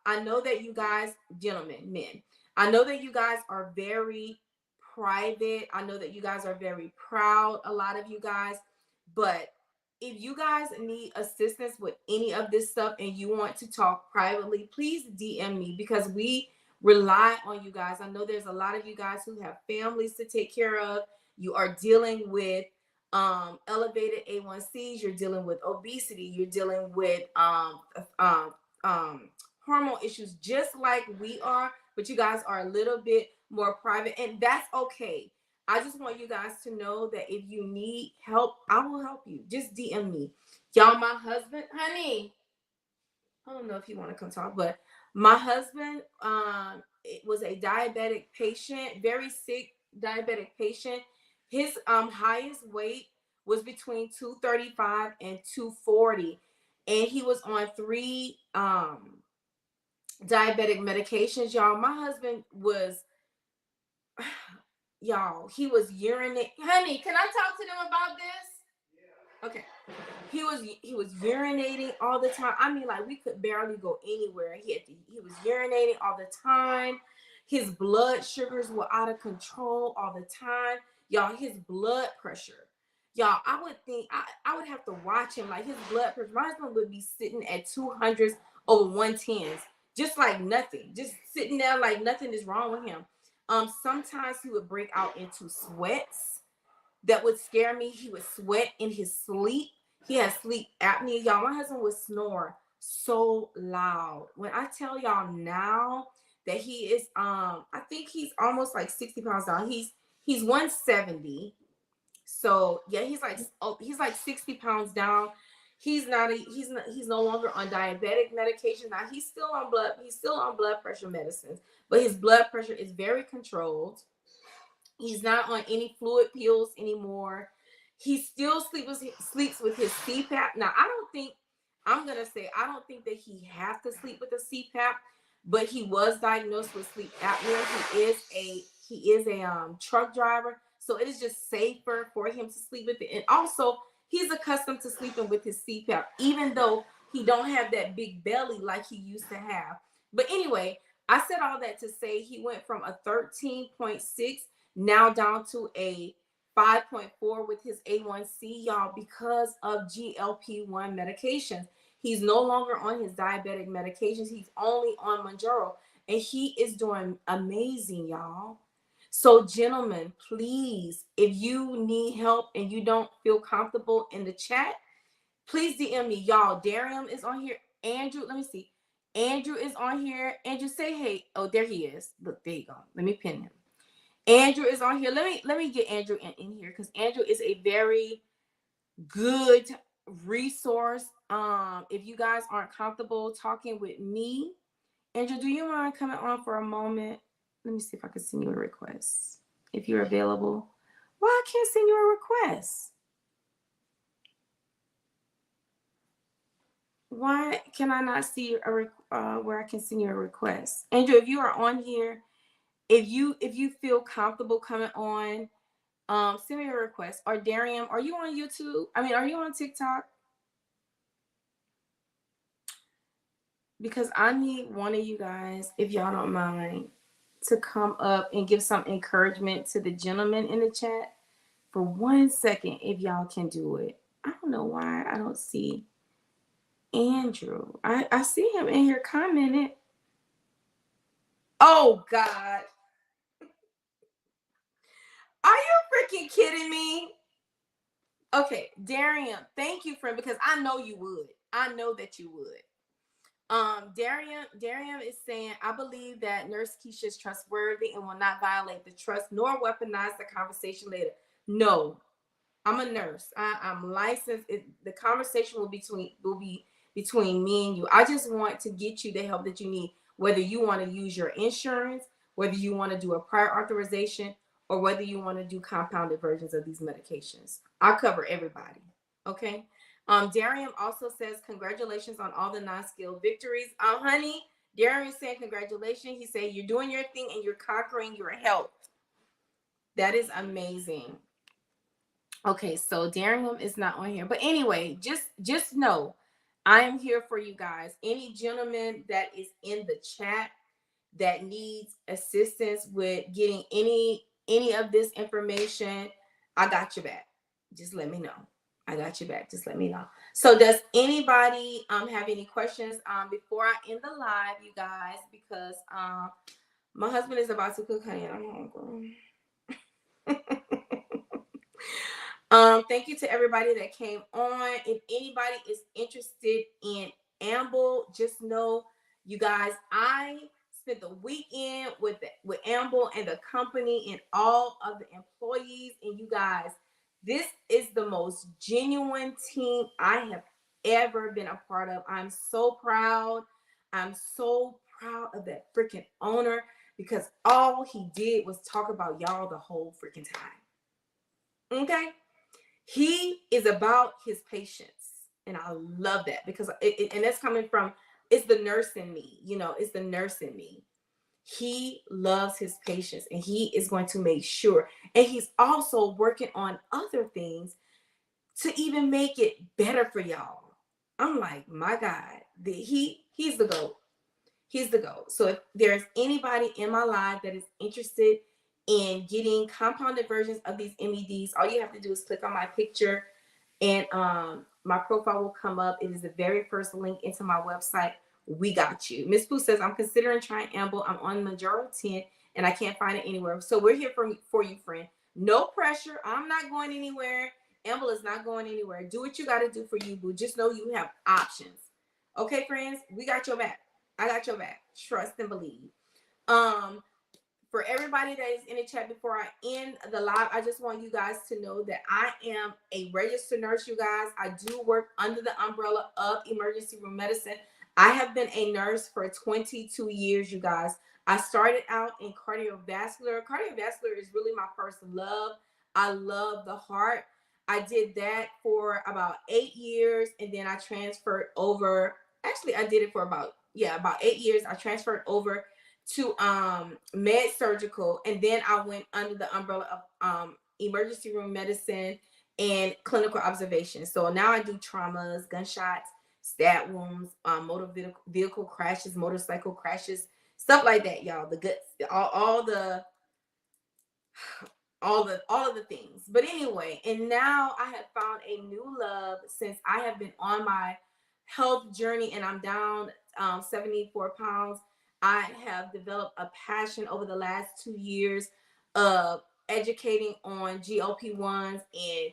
S1: I know that you guys, gentlemen, men, I know that you guys are very private. I know that you guys are very proud, a lot of you guys. But if you guys need assistance with any of this stuff and you want to talk privately, please DM me, because we rely on you guys. I know there's a lot of you guys who have families to take care of. You are dealing with elevated A1Cs, you're dealing with obesity, you're dealing with hormone issues, just like we are, but you guys are a little bit more private, and that's okay. I just want you guys to know that if you need help, I will help you. Just DM me. Y'all, my husband, honey, I don't know if you want to come talk, but my husband it was a diabetic patient, very sick diabetic patient. His highest weight was between 235 and 240, and he was on 3 diabetic medications. Y'all, my husband was he was urinating. Honey, can I talk to them about this? Okay. He was urinating all the time. I mean, like, we could barely go anywhere. He was urinating all the time. His blood sugars were out of control all the time. Y'all, his blood pressure. Y'all, I would think I would have to watch him. Like, his blood pressure, my husband would be sitting at 200s over 110s, just like nothing, just sitting there like nothing is wrong with him. Sometimes he would break out into sweats that would scare me. He would sweat in his sleep. He has sleep apnea. Y'all, my husband would snore so loud. When I tell y'all now that he is, I think he's almost like 60 pounds down. He's 170. So yeah, he's like 60 pounds down. He's no longer on diabetic medication. Now he's still on blood pressure medicines, but his blood pressure is very controlled. He's not on any fluid pills anymore. He still sleeps with his CPAP. Now, I don't think that he has to sleep with a CPAP, but he was diagnosed with sleep apnea. He is a he is a truck driver, so it is just safer for him to sleep with it. And also, he's accustomed to sleeping with his CPAP, even though he don't have that big belly like he used to have. But anyway, I said all that to say he went from a 13.6 now down to a 5.4 with his A1C, y'all, because of GLP-1 medications. He's no longer on his diabetic medications. He's only on MOUNJARO, and he is doing amazing, y'all. So, gentlemen, please, if you need help and you don't feel comfortable in the chat, please DM me, y'all. Darium is on here. Andrew, let me see. Andrew is on here. Andrew, say hey. Oh, there he is. Look, there you go. Let me pin him. Andrew is on here. Let me get Andrew in here, because Andrew is a very good resource. If you guys aren't comfortable talking with me, Andrew, do you mind coming on for a moment? Let me see if I can send you a request if you're available. Well, I can't send you a request. Why can I not see where I can send you a request? Andrew, if you are on here, if you feel comfortable coming on, send me a request. Or Darian, are you on YouTube? I mean, are you on TikTok? Because I need one of you guys, if y'all don't mind, to come up and give some encouragement to the gentleman in the chat for 1 second, if y'all can do it. I don't know why I don't see Andrew. I see him in here commenting. Oh, God. Are you freaking kidding me? Okay, Darian, thank you, friend, because I know you would. I know that you would. Darian is saying, I believe that Nurse Keisha is trustworthy and will not violate the trust nor weaponize the conversation later. No, I'm a nurse. I'm licensed. The conversation will be between me and you. I just want to get you the help that you need, whether you want to use your insurance, whether you want to do a prior authorization, or whether you want to do compounded versions of these medications. I cover everybody. Okay. Darian also says, congratulations on all the non-skill victories. Honey, Darian said, congratulations. He said, you're doing your thing and you're conquering your health. That is amazing. Okay, so Darian is not on here. But anyway, just know I am here for you guys. Any gentleman that is in the chat that needs assistance with getting any of this information, I got your back. Just let me know. I got your back. Just let me know. So does anybody have any questions before I end the live, you guys? Because my husband is about to cook, honey, and I'm hungry. Thank you to everybody that came on. If anybody is interested in Amble, just know, you guys, I spent the weekend with Amble and the company and all of the employees. And you guys, this is the most genuine team I have ever been a part of. I'm so proud. I'm so proud of that freaking owner, because all he did was talk about y'all the whole freaking time. Okay? He is about his patients. And I love that, because and that's coming from, it's the nurse in me, it's the nurse in me. He loves his patients, and he is going to make sure. And he's also working on other things to even make it better for y'all. I'm like, my God, he's the GOAT. He's the GOAT. So if there's anybody in my life that is interested in getting compounded versions of these MEDs, all you have to do is click on my picture, and my profile will come up. It is the very first link into my website. We got you. Miss Pooh says, I'm considering trying Amble. I'm on MOUNJARO 10 and I can't find it anywhere. So we're here for you, friend. No pressure. I'm not going anywhere. Amble is not going anywhere. Do what you got to do for you, boo. Just know you have options. Okay, friends? We got your back. I got your back. Trust and believe. For everybody that is in the chat, before I end the live, I just want you guys to know that I am a registered nurse, you guys. I do work under the umbrella of emergency room medicine. I have been a nurse for 22 years, you guys. I started out in cardiovascular. Cardiovascular is really my first love. I love the heart. I did that for about 8 years, and then I transferred over. Actually, I did it for about 8 years. I transferred over to med surgical, and then I went under the umbrella of emergency room medicine and clinical observation. So now I do traumas, gunshots, stab wounds, motor vehicle crashes, motorcycle crashes, stuff like that, y'all. The guts, all of the things. But anyway, and now I have found a new love since I have been on my health journey, and I'm down 74 pounds. I have developed a passion over the last 2 years of educating on GLP-1s and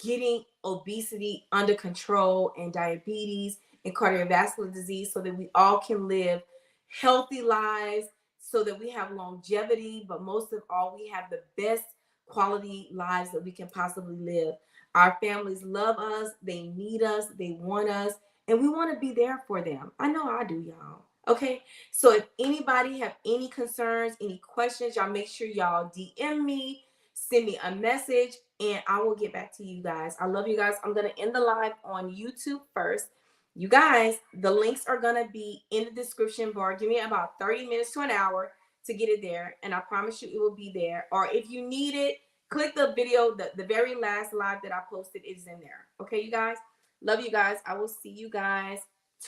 S1: getting obesity under control, and diabetes and cardiovascular disease, so that we all can live healthy lives, so that we have longevity, but most of all, we have the best quality lives that we can possibly live. Our families love us, they need us, they want us, and we want to be there for them. I know I do, y'all. Okay, so if anybody have any concerns, any questions, y'all make sure y'all DM me, send me a message, and I will get back to you guys. I love you guys. I'm going to end the live on YouTube first. You guys, the links are going to be in the description bar. Give me about 30 minutes to an hour to get it there, and I promise you it will be there. Or if you need it, click the video. The very last live that I posted is in there. Okay, you guys? Love you guys. I will see you guys